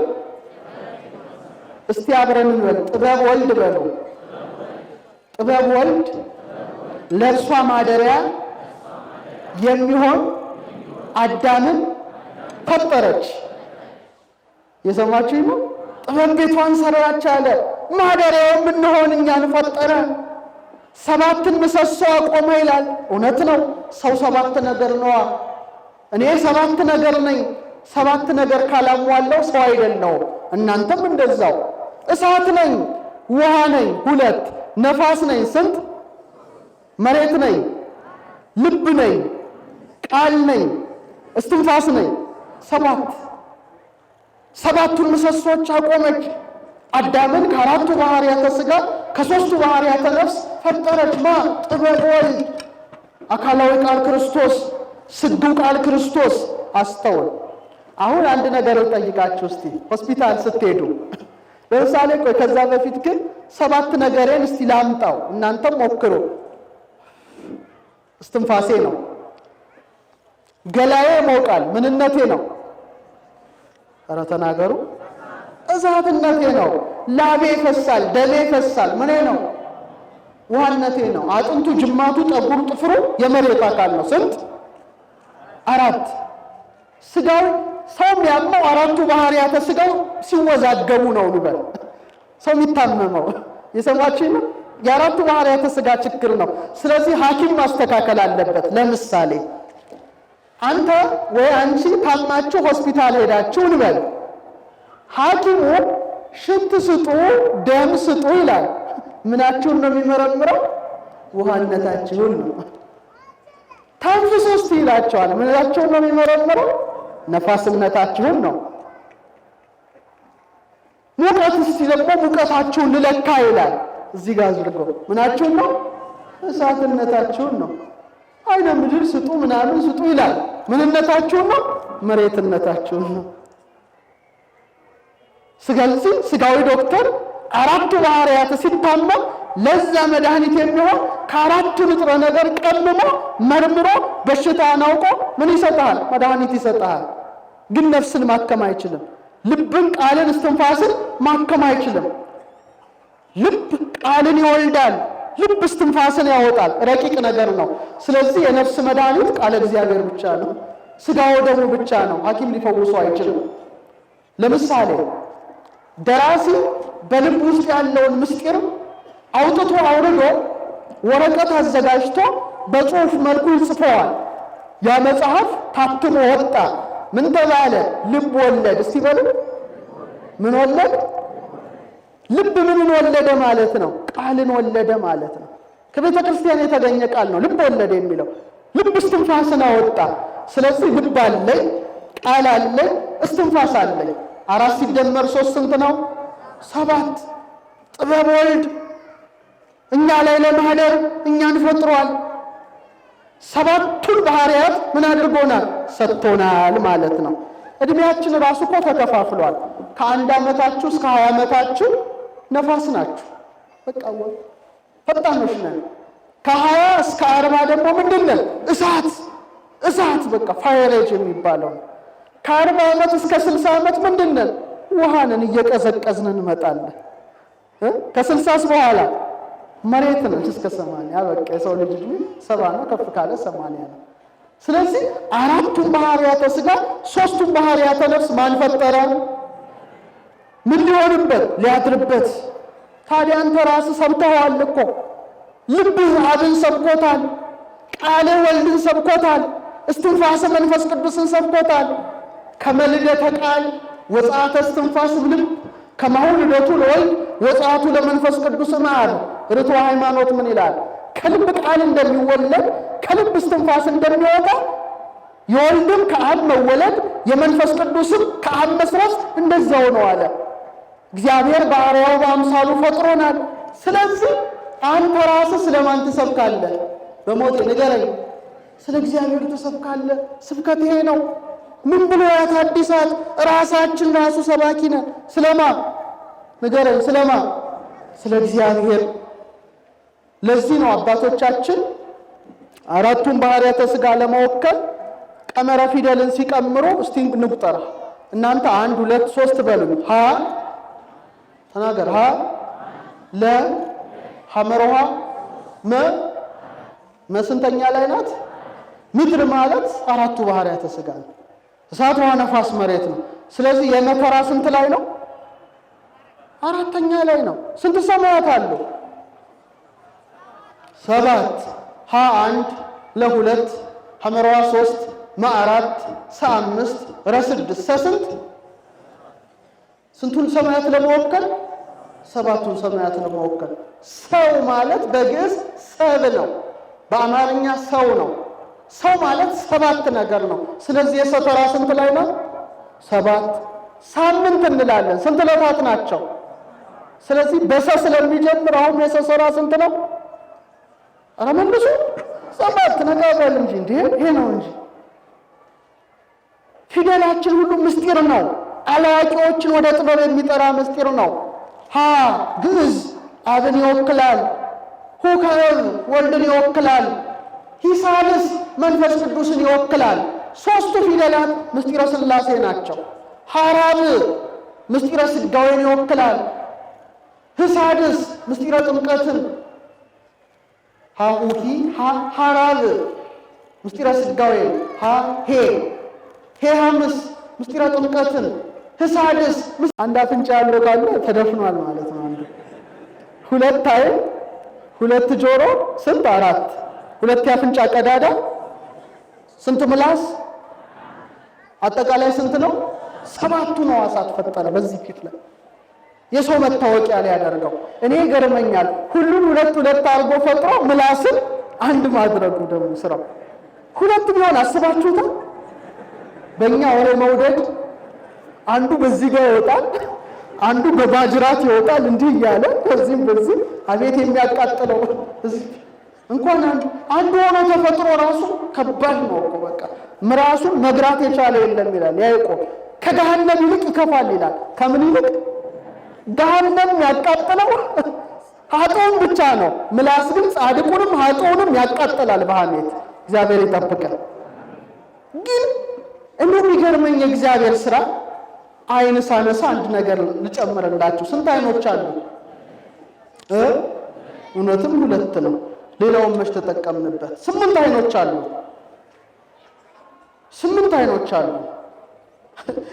Speaker 1: እስቲ አብረን እንበል። ጥበብ ወልድ በሉ። ጥበብ ወልድ ለእርሷ ማደሪያ የሚሆን አዳምን ፈጠረች። የሰማችሁ ነው። ጥበብ ቤቷን ሰራች አለ። ማደሪያው የምንሆን እኛን ፈጠረ። ሰባትን ምሰሶ አቆመ ይላል። እውነት ነው። ሰው ሰባት ነገር ነዋ። እኔ ሰባት ነገር ነኝ። ሰባት ነገር ካላሟላው ሰው አይደለሁም። እናንተም እንደዛው። እሳት ነኝ፣ ውሃ ነኝ 2፣ ነፋስ ነኝ ስንት? መሬት ነኝ፣ ልብ ነኝ፣ ቃል ነኝ፣ እስትንፋስ ነኝ 7። ሰባቱን ምሰሶች አቆመች። አዳምን ከ4ቱ ባህርያተ ሥጋ ከ3ቱ ባህርያተ ነፍስ ፈጠረች። ማ? ጥበብ ወልድ፣ አካላዊ ቃል ክርስቶስ፣ ስግው ቃል ክርስቶስ። አስተውል። አሁን አንድ ነገር ልጠይቃችሁ እስቲ። ሆስፒታል ስትሄዱ ለምሳሌ ቆይ ከዛ በፊት ግን 7 ነገሬን እስቲ ላምጣው፣ እናንተም ሞክሩ። እስትንፋሴ ነው። ገላዬ ሞቃል፣ ምንነቴ ነው? ኧረ ተናገሩ። እሳትነቴ ነው። ላቤ ይፈሳል፣ ደሜ ይፈሳል፣ ምኔ ነው? ውሃነቴ ነው። አጥንቱ፣ ጅማቱ፣ ጠጉሩ፣ ጥፍሩ የመሬት አካል ነው። ስንት? 4። ስጋው ሰው የሚያመው 4ቱ ባህርያተ ሥጋው ሲወዛገቡ ነው ልበል። ሰው የሚታመመው የሰማችሁ ነው። የ4ቱ ባህርያተ ሥጋ ችግር ነው። ስለዚህ ሐኪም ማስተካከል አለበት። ለምሳሌ አንተ ወይ አንቺ ታማችሁ ሆስፒታል ሄዳችሁ እንበል። ሐኪሙ ሽንት ስጡ፣ ደም ስጡ ይላል። ምናችሁን ነው የሚመረምረው? ውሃነታችሁን ነው። ተንፍሱ እስቲ ይላቸዋል። ምናችሁን ነው የሚመረምረው? ነፋስነታችሁን ነው። ሙቀት እስቲ ደግሞ ሙቀታችሁን ልለካ ይላል። እዚህ ጋር አድርጎ ምናችሁን ነው? እሳትነታችሁን ነው። አይነ ምድር ስጡ ምናምን ስጡ ይላል። ምንነታችሁን ነው? መሬትነታችሁን ነው። ስለዚህ ስጋዊ ዶክተር 4ቱ ባህርያት ሲታመም ለዛ መድኃኒት የሚሆን ከ4ቱ ንጥረ ነገር ቀምሞ መርምሮ በሽታን አውቆ ምን ይሰጣል? መድኃኒት ይሰጣል። ግን ነፍስን ማከም አይችልም። ልብን፣ ቃልን፣ እስትንፋስን ማከም አይችልም። ልብ ቃልን ይወልዳል። ልብ እስትንፋስን ያወጣል። ረቂቅ ነገር ነው። ስለዚህ የነፍስ መድኃኒት ቃለ እግዚአብሔር ብቻ ነው። ስጋው ደሙ ብቻ ነው። ሐኪም ሊፈውሱ አይችልም። ለምሳሌ ደራሲ በልብ ውስጥ ያለውን ምስጢር አውጥቶ አውርዶ ወረቀት አዘጋጅቶ በጽሑፍ መልኩ ይጽፈዋል። ያ መጽሐፍ ታትሞ ወጣ። ምን ተባለ? ልብ ወለድ። እስቲ በሉ ምን ወለድ? ልብ ምንን ወለደ ማለት ነው? ቃልን ወለደ ማለት ነው። ከቤተ ክርስቲያን የተገኘ ቃል ነው ልብ ወለደ የሚለው። ልብ እስትንፋስን አወጣ። ስለዚህ ልብ አለኝ፣ ቃል አለኝ፣ እስትንፋስ አለኝ። 4 ሲደመር 3 ስንት ነው? 7። ጥበብ ወልድ እኛ ላይ ለማደር እኛን ፈጥሯል። 7ቱን ባህርያት ምን አድርጎናል? ሰጥቶናል ማለት ነው። እድሜያችን ራሱ እኮ ተከፋፍሏል። ከ1 ዓመታችሁ እስከ 20 ዓመታችሁ ነፋስ ናችሁ። በቃ ፈጣኖች ነን። ከ20 እስከ 40 ደግሞ ምንድን ነን? እሳት በቃ ፋይሬጅ የሚባለው። ከ40 ዓመት እስከ 60 ዓመት ምንድን ነን? ውሃንን እየቀዘቀዝን እንመጣለን። ከ60 በኋላ መሬት ነን እስከ 80። በቃ የሰው ልጅ ዕድሜ 70 ነው፣ ከፍ ካለ 80 ነው። ስለዚህ 4ቱን ባህርያተ ሥጋ 3ቱን ባህርያተ ነፍስ ማን ፈጠረ? ምን ሊሆንበት? ሊያድርበት። ታዲያ አንተ ራስህ ሰብተኸዋል እኮ። ልብህ አብን ሰብኮታል፣ ቃልህ ወልድን ሰብኮታል፣ እስትንፋሰ መንፈስ ቅዱስን ሰብኮታል። ከመልደተ ቃል ወጽአተ እስትንፋስ ልብ ከማሁ ልደቱ ለወልድ ወጽአቱ ለመንፈስ ቅዱስ ማር ርቱ ሃይማኖት ምን ይላል? ከልብ ቃል እንደሚወለድ ከልብ እስትንፋስ እንደሚወጣ የወልድም ከአብ መወለድ የመንፈስ ቅዱስም ከአብ መስረጽ እንደዛው ነው አለ። እግዚአብሔር በአርአያው በአምሳሉ ፈጥሮናል። ስለዚህ አንተ ራስህ ስለማን ትሰብካለህ? በሞት ንገረኝ። ስለ እግዚአብሔር ትሰብካለህ። ስብከት ይሄ ነው። ምን ብሎ ያታድሳት? ራሳችን ራሱ ሰባኪ ነን። ስለማ ንገረኝ። ስለማ? ስለ እግዚአብሔር። ለዚህ ነው አባቶቻችን 4ቱን ባህርያተ ሥጋ ለመወከል ቀመረ ፊደልን ሲቀምሩ እስቲ እንቁጠራ። እናንተ 1 2 3 በሉ። ሀ ተናገር። ሀ ለ ሐመሮሃ መስንተኛ ላይ ናት። ምድር ማለት 4ቱ ባህርያተ ሥጋ ነው። እሳት፣ ውሃ፣ ነፋስ፣ መሬት ነው። ስለዚህ የመከራ ስንት ላይ ነው? 4ኛ ላይ ነው። ስንት ሰማያት አሉ? 7። ሀ 1 ለ 2 ሐመሮሃ 3 መ 4 ሰ 5 ረ 6 ሰ ስንት? ስንቱን ሰማያት ለመወከል ሰባቱን ሰማያት ለመወከል። ሰው ማለት በግዕዝ ሰብ ነው፣ በአማርኛ ሰው ነው። ሰው ማለት ሰባት ነገር ነው። ስለዚህ የሰው ተራ ስንት ላይ ነው? ሰባት። ሳምንት እንላለን። ስንት ዕለታት ናቸው? ስለዚህ በሰ ስለሚጀምር አሁን የሰው ተራ ስንት ነው? ኧረ መልሱ። ሰባት ነጋባል እንጂ እንዴ ይሄ ነው እንጂ ፊደላችን ሁሉ ምስጢር ነው። አላዋቂዎችን ወደ ጥበብ የሚጠራ ምስጢር ነው። ሀ ግዕዝ አብን ይወክላል። ሁ ከዕብ ወልድን ይወክላል። ሂሳልስ መንፈስ ቅዱስን ይወክላል። ሦስቱ ፊደላት ምስጢረ ሥላሴ ናቸው። ሐራብ ምስጢረ ሥጋዌን ይወክላል። ህሳድስ ምስጢረ ጥምቀትን ሀሁሂ ሐራብ ምስጢረ ሥጋዌን ሄ ሐምስ ምስጢረ ጥምቀትን ህሳድስ አንድ አፍንጫ ያለው ካለ ተደፍኗል ማለት ነው። አንዱ ሁለት ዓይን ሁለት ጆሮ ስንት? አራት። ሁለት የአፍንጫ ቀዳዳ ስንት? ምላስ አጠቃላይ ስንት ነው? ሰባቱን ሕዋሳት ፈጠረ። በዚህ ፊት ላይ የሰው መታወቂያ ላይ ያደርገው እኔ ገርመኛል። ሁሉን ሁለት ሁለት አድርጎ ፈጥሮ ምላስን አንድ ማድረጉ ደግሞ ስራው ሁለት ቢሆን አስባችሁታል? በእኛ ወሬ መውደድ አንዱ በዚህ ጋር ይወጣል፣ አንዱ በባጅራት ይወጣል፣ እንዲህ እያለ በዚህም በዚህ አቤት የሚያቃጥለው። እንኳን አንዱ ሆኖ ተፈጥሮ ራሱ ከባድ ነው እኮ በቃ ራሱን መግራት የቻለ የለም ይላል ያዕቆብ። ከገሃነም ይልቅ ይከፋል ይላል። ከምን ይልቅ? ገሃነም ያቃጥለው ኃጥኡን ብቻ ነው። ምላስ ግን ጻድቁንም ኃጥኡንም ያቃጥላል በሐሜት። እግዚአብሔር ይጠብቀን። ግን እንደው የሚገርመኝ የእግዚአብሔር ስራ ዓይን ሳነሳ አንድ ነገር ልጨምርላችሁ። ስንት ዓይኖች አሉ? እውነትም ሁለት ነው። ሌላውን መች ተጠቀምንበት? 8 ዓይኖች አሉ። 8 ዓይኖች አሉ።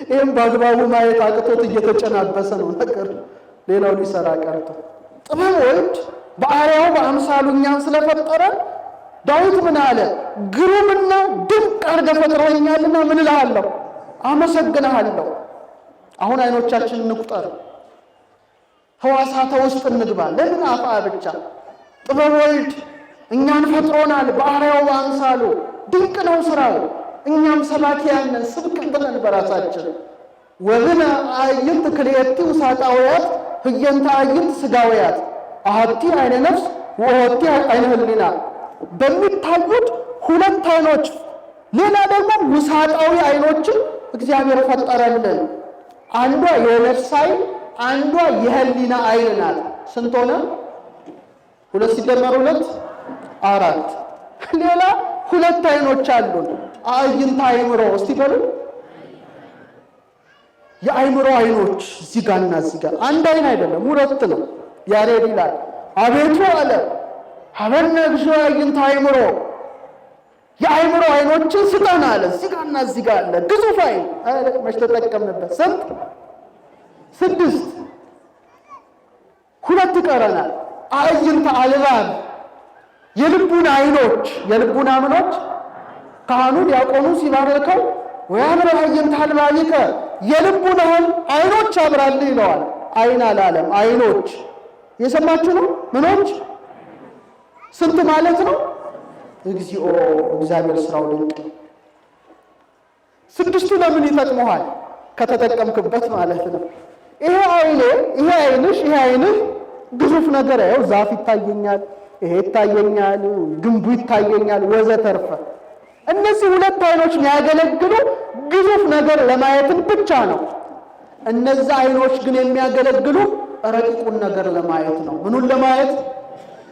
Speaker 1: ይህም በአግባቡ ማየት አቅቶት እየተጨናበሰ ነው ነገር ሌላው ሊሰራ ቀርቶ። ጥበብ ወልድ በአርአያው በአምሳሉ እኛን ስለፈጠረን ዳዊት ምን አለ? ግሩምና ድንቅ አድርገህ ፈጥረኸኛልና ምን እልሃለሁ? አመሰግንሃለሁ። አሁን ዓይኖቻችንን እንቁጠር፣ ሕዋሳተ ውስጥ እንግባ። ለምን አፍአ ብቻ? ጥበብ ወልድ እኛን ፈጥሮናል በአርአያው በአምሳሉ። ድንቅ ነው ስራው። እኛም ሰባኪያን ነን፣ ስብከት ነን በራሳችን። ወብነ አዕይንት ክልኤቲ ውሳጣውያት ህየንተ አዕይንት ሥጋውያት አሐቲ ዓይነ ነፍስ ወአሐቲ ዓይነ ህሊና። በሚታዩት ሁለት ዓይኖች ሌላ ደግሞ ውሳጣዊ ዓይኖችን እግዚአብሔር ፈጠረልን። አንዷ የነፍስ ዓይን፣ አንዷ የህሊና ዓይን ናት። ስንት ሆነ? 2 ሲደመር 2 4። ሌላ ሁለት ዓይኖች አሉን። አዕይንተ አእምሮ እስቲ በሉ። የአእምሮ ዓይኖች እዚህ ጋርና እዚህ ጋር አንድ ዓይን አይደለም፣ ሁለት ነው። ያሬድ ይላል አቤቱ አለ ሀበነ እግዚኦ አዕይንተ አእምሮ፣ የአእምሮ ዓይኖችን ስጠን አለ። እዚህ ጋርና እዚህ ጋር አለ ግዙፍ ዓይን። መች ተጠቀምንበት? ስንት? 6። ሁለት ይቀረናል። አዕይንተ አልባብ፣ የልቡና ዓይኖች። የልቡና ምኖች? ካህኑ ዲያቆኑ ሲባርከው ወያምር አዕይንተ አልባቢከ፣ የልቡናህን ዓይኖች አብራልህ ይለዋል። ዓይን አላለም፣ ዓይኖች። የሰማችሁ ነው። ምኖች? ስንት ማለት ነው? እግዚኦ እግዚአብሔር ስራው ድንቅ። 6ቱ ለምን ይጠቅመዋል? ከተጠቀምክበት ማለት ነው። ይሄ ዓይኔ፣ ይሄ ዓይንሽ፣ ይሄ ዓይንህ ግዙፍ ነገር ያው ዛፍ ይታየኛል፣ ይሄ ይታየኛል፣ ግንቡ ይታየኛል ወዘተርፈ። እነዚህ ሁለት ዓይኖች የሚያገለግሉ ግዙፍ ነገር ለማየትን ብቻ ነው። እነዚህ ዓይኖች ግን የሚያገለግሉ ረቂቁን ነገር ለማየት ነው። ምኑን ለማየት?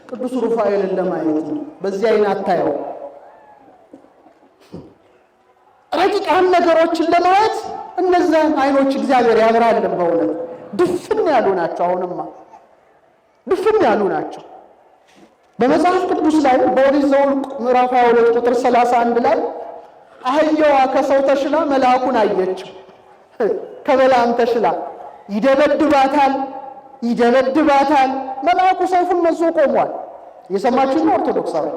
Speaker 1: ቅዱስ ሩፋኤልን ለማየት ነው። በዚህ ዓይን አታየው። ረቂቃን ነገሮችን ለማየት እነዚያን ዓይኖች እግዚአብሔር ያብራልን። በእውነት ድፍን ያሉ ናቸው። አሁንማ ድፍን ያሉ ናቸው። በመጽሐፍ ቅዱስ ላይ በኦሪት ዘኍልቍ ምዕራፍ 22 ቁጥር 31 ላይ አህያዋ ከሰው ተሽላ መልአኩን አየችው። ከበለዓም ተሽላ ይደበድባታል፣ ይደበድባታል። መልአኩ ሰይፉን መዞ ቆሟል። የሰማችሁ ነው ኦርቶዶክሳዊ።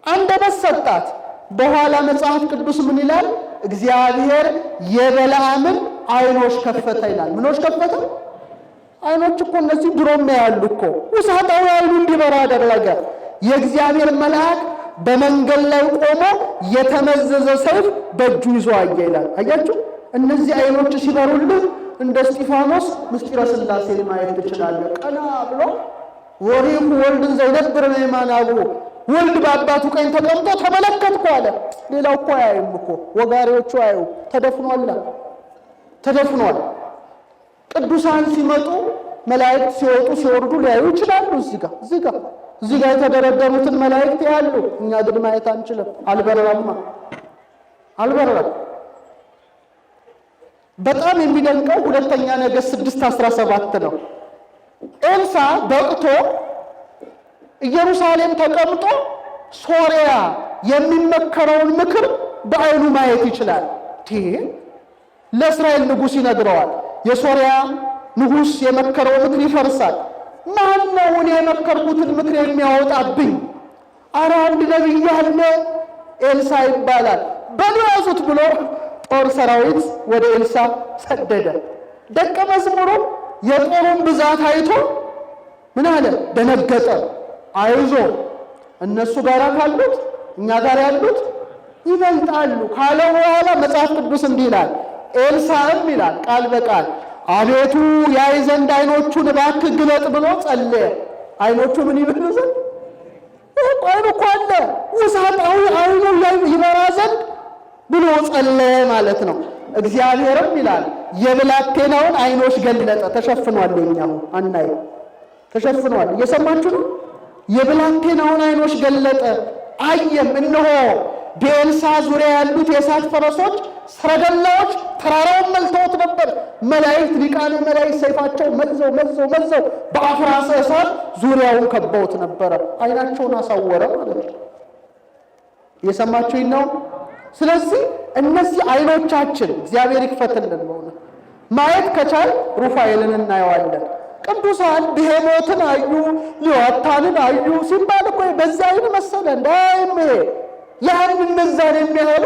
Speaker 1: አንደበት ሰጣት። በኋላ መጽሐፍ ቅዱስ ምን ይላል? እግዚአብሔር የበለዓምን ዓይኖች ከፈተ ይላል። ምኖች ከፈተ? አይኖች እኮ እነዚህ ድሮም ያሉ እኮ ውስጣዊ አይኑ እንዲበራ አደረገ። የእግዚአብሔር መልአክ በመንገድ ላይ ቆሞ የተመዘዘ ሰይፍ በእጁ ይዞ አየ ይላል። አያችሁ፣ እነዚህ አይኖች ሲበሩልህ እንደ እስጢፋኖስ ምስጢረ ሥላሴን ማየት ትችላለህ። ቀና ብሎ ወሪሁ ወልድን ዘይነብር በየማናቡ ወልድ በአባቱ ቀኝ ተቀምጦ ተመለከትኩ አለ። ሌላው እኮ አያዩም እኮ ወጋሪዎቹ አያዩ። ተደፍኗል። ቅዱሳን ሲመጡ መላእክት ሲወጡ ሲወርዱ ሊያዩ ይችላሉ። እዚህ ጋር የተደረደሩትን መላእክት ያሉ፣ እኛ ግን ማየት አንችልም። አልበረራም። በጣም የሚደንቀው ሁለተኛ ነገሥት 6:17 ነው። ኤልሳ በቅቶ ኢየሩሳሌም ተቀምጦ ሶርያ የሚመከረውን ምክር በአይኑ ማየት ይችላል። ለእስራኤል ንጉሥ ይነግረዋል። የሶርያ ንጉሥ የመከረው ምክር ይፈርሳል። ማን ነው እኔ የመከርኩትን ምክር የሚያወጣብኝ? ኧረ አንድ ነቢይ አለ፣ ኤልሳ ይባላል፣ በሉ ያዙት ብሎ ጦር ሰራዊት ወደ ኤልሳ ሰደደ። ደቀ መዝሙሩ የጦሩን ብዛት አይቶ ምን አለ? ደነገጠ። አይዞ እነሱ ጋር ካሉት እኛ ጋር ያሉት ይበልጣሉ ካለ በኋላ መጽሐፍ ቅዱስ እንዲህ ይላል፣ ኤልሳዕም ይላል ቃል በቃል አቤቱ ያይ ዘንድ አይኖቹን እባክህ ግለጥ ብሎ ጸለየ። አይኖቹ ምን ይበሉ ዘንድ? አይኑ እኮ አለ፣ ውስጣዊ አይኑ ይበራ ዘንድ ብሎ ጸለየ ማለት ነው። እግዚአብሔርም ይላል የብላቴናውን አይኖች ገለጠ። ተሸፍኗል። የኛው አናይ ተሸፍኗል። እየሰማችሁ ነው። የብላቴናውን አይኖች ገለጠ። አየም፣ እነሆ በኤልሳ ዙሪያ ያሉት የእሳት ፈረሶች፣ ሰረገላዎች ተራራውን መልተውት ነበር። መላእክት ሊቃነ መላእክት ሰይፋቸው መዘው በአፍራሰ እሳት ዙሪያውን ከበውት ነበረ። አይናቸውን አሳወረ ማለት ነው። እየሰማችሁ ነው። ስለዚህ እነዚህ አይኖቻችን እግዚአብሔር ይክፈትልን። በእውነት ማየት ከቻል ሩፋኤልን እናየዋለን። ቅዱሳን ብሄሞትን አዩ፣ ሊዋታንን አዩ ሲባል እኮ በዛ አይን መሰለ እንዳይም ያን እነዛን የሚያህሉ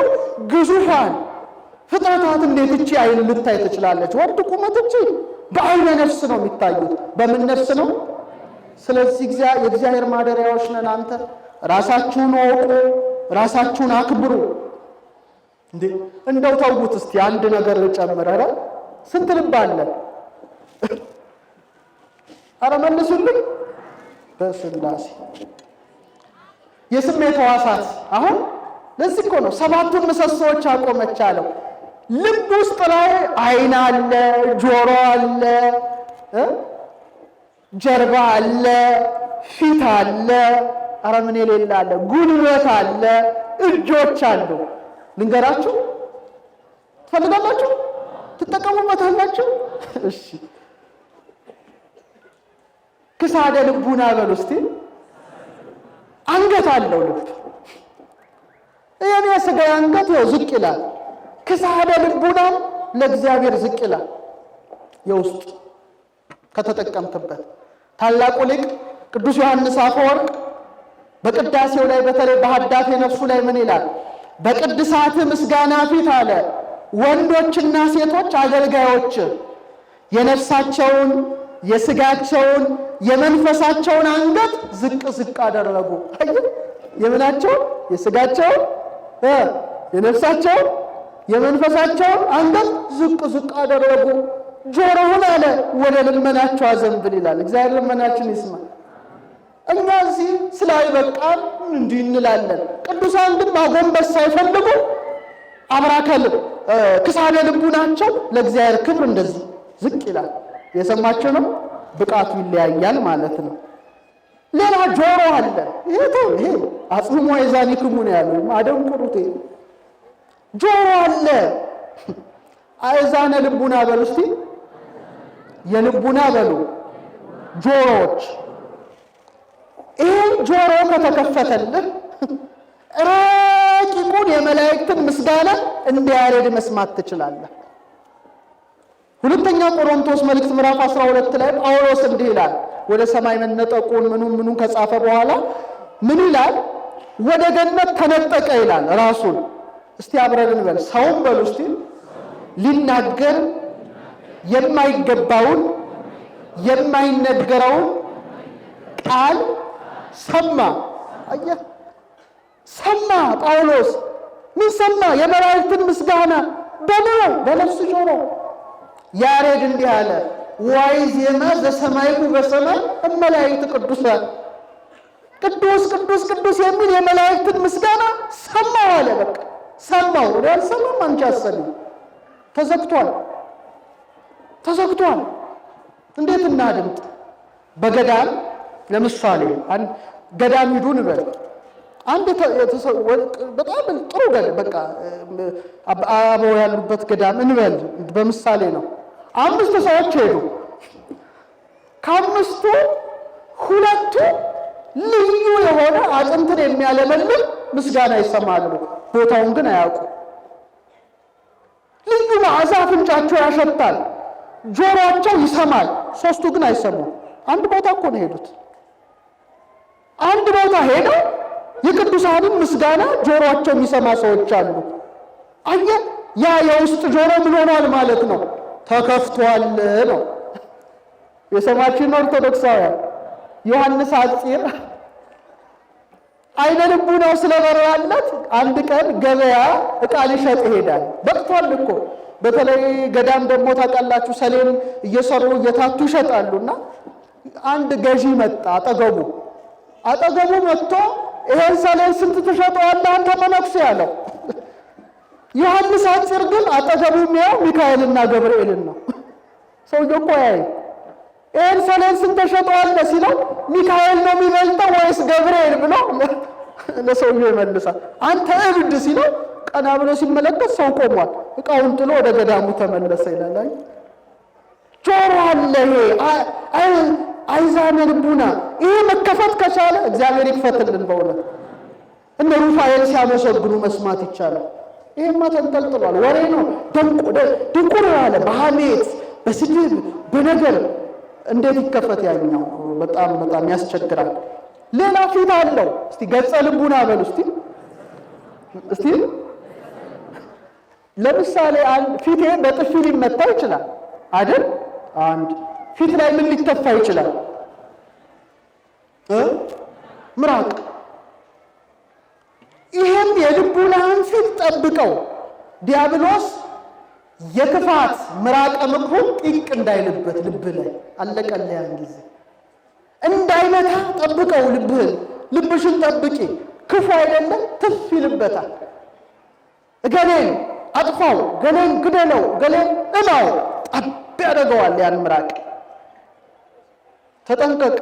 Speaker 1: ግዙፋን ፍጥረታት እንዴት እቺ አይን ልታይ ትችላለች? ወርድ ቁመት እቺ በአይነ ነፍስ ነው የሚታዩት። በምን ነፍስ ነው? ስለዚህ የእግዚአብሔር ማደሪያዎች ነን። አንተ ራሳችሁን ወቁ፣ ራሳችሁን አክብሩ። እንደው ተውት እስቲ አንድ ነገር ልጨምር። ኧረ ስንት ልብ አለ? ኧረ መልሱልኝ። በስላሴ የስሜት ሕዋሳት አሁን ለዚህ እኮ ነው ሰባቱን ምሰሶዎች አቆመች አለው። ልብ ውስጥ ላይ አይን አለ፣ ጆሮ አለ፣ ጀርባ አለ፣ ፊት አለ፣ ኧረ ምን የሌለ አለ፣ ጉልበት አለ፣ እጆች አሉ። ልንገራችሁ ትፈልጋላችሁ? ትጠቀሙበታላችሁ? እሺ ክሳደ ልቡና በሉ እስቲ። አንገት አለው ልብ። የኔ ስጋ አንገት ይኸው ዝቅ ይላል። ክሳደ ልቡናም ለእግዚአብሔር ዝቅ ይላል። የውስጥ ከተጠቀምክበት ታላቁ ሊቅ ቅዱስ ዮሐንስ አፈወርቅ በቅዳሴው ላይ በተለይ በሀዳፌ ነፍሱ ላይ ምን ይላል? በቅድሳት ምስጋና ፊት አለ ወንዶችና ሴቶች አገልጋዮች የነፍሳቸውን የስጋቸውን የመንፈሳቸውን አንገት ዝቅ ዝቅ አደረጉ። የምናቸውን? የስጋቸውን፣ የነፍሳቸውን፣ የመንፈሳቸውን አንገት ዝቅ ዝቅ አደረጉ። ጆሮውን አለ ወደ ልመናቸው አዘንብል ይላል። እግዚአብሔር ልመናችን ይስማ። እኛ እዚህ ስላይበቃን እንዲህ እንላለን። ቅዱሳን ግን ማጎንበስ ሳይፈልጉ አብራከል ክሳደ ልቡናቸው ለእግዚአብሔር ክብር እንደዚህ ዝቅ ይላል። የሰማችሁ ነው። ብቃቱ ይለያያል ማለት ነው። ሌላ ጆሮ አለ። ይሄ አጽሙ አይዛኒክሙ ነው ያለው። አደንቁሩት። ጆሮ አለ። አይዛነ ልቡና በሉ እስቲ። የልቡና በሉ ጆሮዎች። ይሄ ጆሮ ከተከፈተልህ ረቂቁን የመላእክትን ምስጋና እንደ ያሬድ መስማት ትችላለህ። ሁለተኛ ቆሮንቶስ መልእክት ምዕራፍ 12 ላይ ጳውሎስ እንዲህ ይላል። ወደ ሰማይ መነጠቁን ምኑን ከጻፈ በኋላ ምን ይላል? ወደ ገነት ተነጠቀ ይላል ራሱን። እስቲ አብረን እንበል። ሰውም በሉ እስቲ ሊናገር የማይገባውን የማይነገረውን ቃል ሰማ። አየህ፣ ሰማ። ጳውሎስ ምን ሰማ? የመላእክትን ምስጋና በነፍስ ጆሮ። ያሬድ እንዲህ አለ፣ ዋይ ዜማ ዘሰማይኩ በሰማይ እመላእክት ቅዱሳን። ቅዱስ ቅዱስ ቅዱስ የሚል የመላእክትን ምስጋና ሰማው አለ። በቃ ሰማው። ወደ አልሰማም አንቺ አሰሚ። ተዘግቷል። እንዴት እናድምጥ? በገዳም ለምሳሌ አንድ ገዳም ሂዱ እንበል። አንድ በጣም ጥሩ ገዳም በቃ አበው ያሉበት ገዳም እንበል፣ በምሳሌ ነው። 5 ሰዎች ሄዱ። ከ5ቱ 2ቱ ልዩ የሆነ አጥንትን የሚያለመልም ምስጋና ይሰማሉ። ቦታውን ግን አያውቁ። ልዩ መዓዛ አፍንጫቸው ያሸታል፣ ጆሮአቸው ይሰማል። 3ቱ ግን አይሰሙም። አንድ ቦታ እኮ ነው ሄዱት። አንድ ቦታ ሄደው የቅዱሳንን ምስጋና ጆሮአቸው የሚሰማ ሰዎች አሉ። አየህ፣ ያ የውስጥ ጆሮ ምን ሆኗል ማለት ነው? ተከፍቷል ነው። የሰማችን ኦርቶዶክሳውያን ዮሐንስ አጽር አይነ ልቡናው ስለበራለት አንድ ቀን ገበያ ዕቃ ሊሸጥ ይሄዳል። በቅቷል እኮ። በተለይ ገዳም ደግሞ ታውቃላችሁ፣ ሰሌን እየሰሩ እየታቱ ይሸጣሉና አንድ ገዢ መጣ። አጠገቡ መጥቶ ይሄን ሰሌን ስንት ትሸጠዋለህ አንተ መነኩሴ ያለው። ዮሐንስ አጽር ግን አጠገቡ የሚያየው ሚካኤልና ገብርኤልን ነው። ሰውዬው እኮ ያይ ይሄን ሰሌን ስንት ትሸጠዋለህ ሲለው ሚካኤል ነው የሚበልጠው ወይስ ገብርኤል ብሎ ለሰውዬው ይመልሳል። አንተ እብድ ሲለው ቀና ብሎ ሲመለከት ሰው ቆሟል። ዕቃውን ጥሎ ወደ ገዳሙ ተመለሰ ይላል። ጆሮ አለ። ይሄ አይዛነ ልቡና። ይሄ መከፈት ከቻለ እግዚአብሔር ይክፈትልን። በእውነት እነ ሩፋኤል ሲያመሰግኑ መስማት ይቻላል። ይሄማ ተንጠልጥሏል። ወሬ ነው፣ ድንቁር ያለ በሐሜት በስድብ በነገር እንዴት ይከፈት? ያኛው በጣም ያስቸግራል። ሌላ ፊት አለው። እስቲ ገጸ ልቡና በሉ እስቲ። ለምሳሌ ፊቴ በጥፊ ሊመታ ይችላል አይደል? አንድ ፊት ላይ ምን ሊተፋ ይችላል? ምራቅ። ይሄም የልቡናህን ፊት ጠብቀው። ዲያብሎስ የክፋት ምራቀ ምክሩን ጢቅ እንዳይልበት ልብ ላይ አለቀልህ። ያን ጊዜ እንዳይመታ ጠብቀው። ልብሽን ጠብቂ። ክፉ አይደለም ትፍ ይልበታል። እገሌን አጥፋው፣ ገሌን ግደለው፣ ገሌን እማው ጠብ ያደርገዋል። ያን ምራቅ ተጠንቀቅ።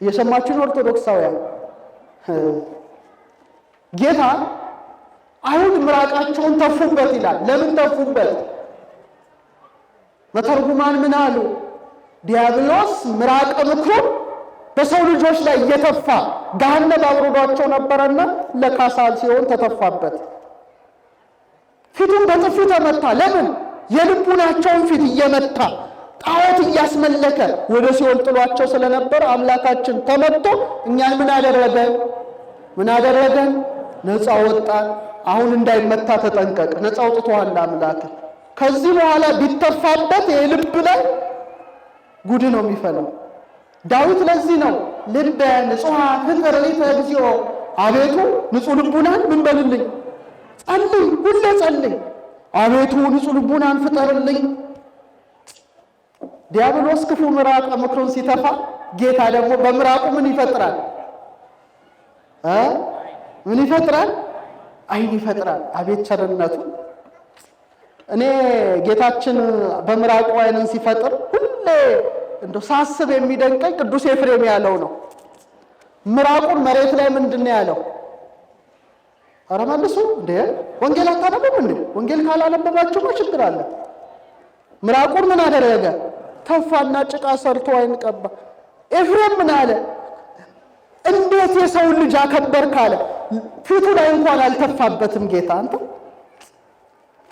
Speaker 1: የሰማችሁን ኦርቶዶክሳውያን፣ ጌታ አይሁድ ምራቃቸውን ተፉበት ይላል። ለምን ተፉበት? መተርጉማን ምን አሉ? ዲያብሎስ ምራቀ ምክሩን በሰው ልጆች ላይ እየተፋ ገሃነም አውርዷቸው ነበረና ለካሳ ሲሆን ተተፋበት። ፊቱን በጥፊ ተመታ። ለምን? የልቡናቸውን ፊት እየመታ ጣዖት እያስመለከ ወደ ሲኦል ጥሏቸው ስለነበር አምላካችን ተመቶ እኛን ምን አደረገን? ነፃ ወጣን። አሁን እንዳይመታ ተጠንቀቅ። ነፃ አውጥቶሃል አምላክ። ከዚህ በኋላ ቢተፋበት የልብ ላይ ጉድ ነው የሚፈላው። ዳዊት ለዚህ ነው ልበ ንጹሐ ፍጥር ሊተ እግዚኦ፣ አቤቱ ንጹሕ ልቡናን ምን በልልኝ? ጸልይ፣ ሁሌ ጸልይ። አቤቱ ንጹሕ ልቡናን ፍጠርልኝ። ዲያብሎስ ክፉ ምራቅ ምክሩን ሲተፋ ጌታ ደግሞ በምራቁ ምን ይፈጥራል? ምን ይፈጥራል? አይን ይፈጥራል። አቤት ቸርነቱ! እኔ ጌታችን በምራቁ አይንን ሲፈጥር ሁሌ እንደው ሳስብ የሚደንቀኝ ቅዱስ ኤፍሬም ያለው ነው። ምራቁን መሬት ላይ ምንድን ነው ያለው? ኧረ መልሱ እንዴ! ወንጌል አታነቡም እንዴ? ወንጌል ካላነበባችሁማ ችግር አለ። ምራቁን ምን አደረገ? ተፋና ጭቃ ሰርቶ አይን ቀባ። ኤፍሬም ምን አለ? እንዴት የሰው ልጅ አከበርክ አለ። ፊቱ ላይ እንኳን አልተፋበትም ጌታ። አንተ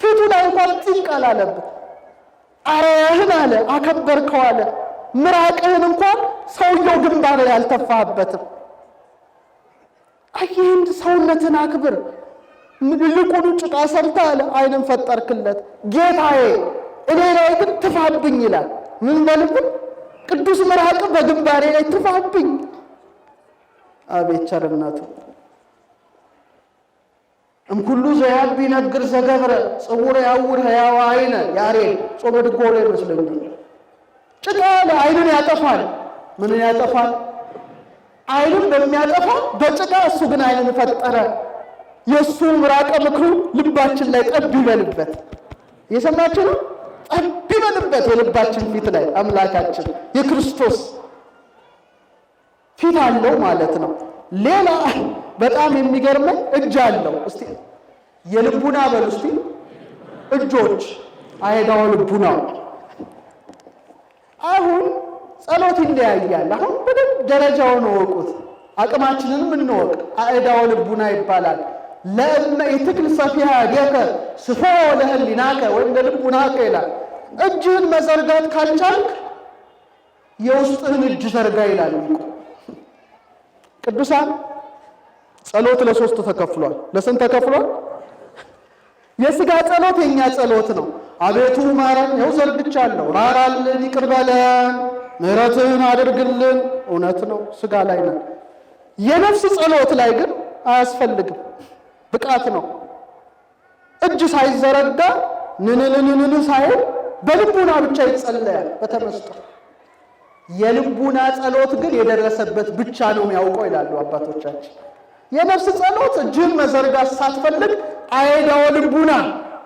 Speaker 1: ፊቱ ላይ እንኳን ጥንቅ አላለበት። አረህን አለ አከበርከው አለ። ምራቅህን እንኳን ሰውየው ግንባር ላይ አልተፋበትም። አይህን ሰውነትን አክብር። ልቁኑ ጭቃ ሰርታ አለ አይንን ፈጠርክለት። ጌታዬ እኔ ላይ ግን ትፋብኝ ይላል። ምን በልብን ቅዱስ ምራቅ በግንባሬ ላይ ትፋብኝ። አቤት ቸርነቱ! እምኩሉ ዘያብ ይነግር ዘገብረ ጽውር ያውር ሕያው አይነ ያሬድ ጾመ ድጓ ላይ ይመስለኛል። ጭቃ አይንን ያጠፋል። ምንን ያጠፋል? አይንን በሚያጠፋ በጭቃ እሱ ግን አይንን ፈጠረ። የእሱ ምራቀ ምክሩ ልባችን ላይ ጠብ ይበልበት። እየሰማችሁ ነው? ጠብ ይበልበት የልባችን ፊት ላይ አምላካችን የክርስቶስ ፊት አለው ማለት ነው። ሌላ በጣም የሚገርመው እጅ አለው። እስቲ የልቡና በሉ እስቲ እጆች አይዳው ልቡናው። አሁን ጸሎት ይለያያል። አሁን በደንብ ደረጃውን ወቁት፣ አቅማችንን እንወቅ። አይዳው ልቡና ይባላል። ለእመ ይትክል ሰፊሃ ዲከ ስፎ ለህሊናከ ወይም ለልቡናከ ይላል። እጅህን መዘርጋት ካልቻልክ የውስጥህን እጅ ዘርጋ ይላል። ቅዱሳን ጸሎት ለሶስት ተከፍሏል። ለስንት ተከፍሏል? የሥጋ ጸሎት የኛ ጸሎት ነው። አቤቱ ማረን፣ ይኸው ዘርግቻለሁ፣ ራራልን፣ ይቅር በለን፣ ምሕረትህን አድርግልን። እውነት ነው፣ ሥጋ ላይ ነው። የነፍስ ጸሎት ላይ ግን አያስፈልግም፣ ብቃት ነው። እጅ ሳይዘረጋ ንንንንን ሳይል በልቡና ብቻ ይጸለያል በተመስጦ። የልቡና ጸሎት ግን የደረሰበት ብቻ ነው የሚያውቀው ይላሉ አባቶቻችን። የነፍስ ጸሎት እጅን መዘርጋት ሳትፈልግ አይዳው ልቡና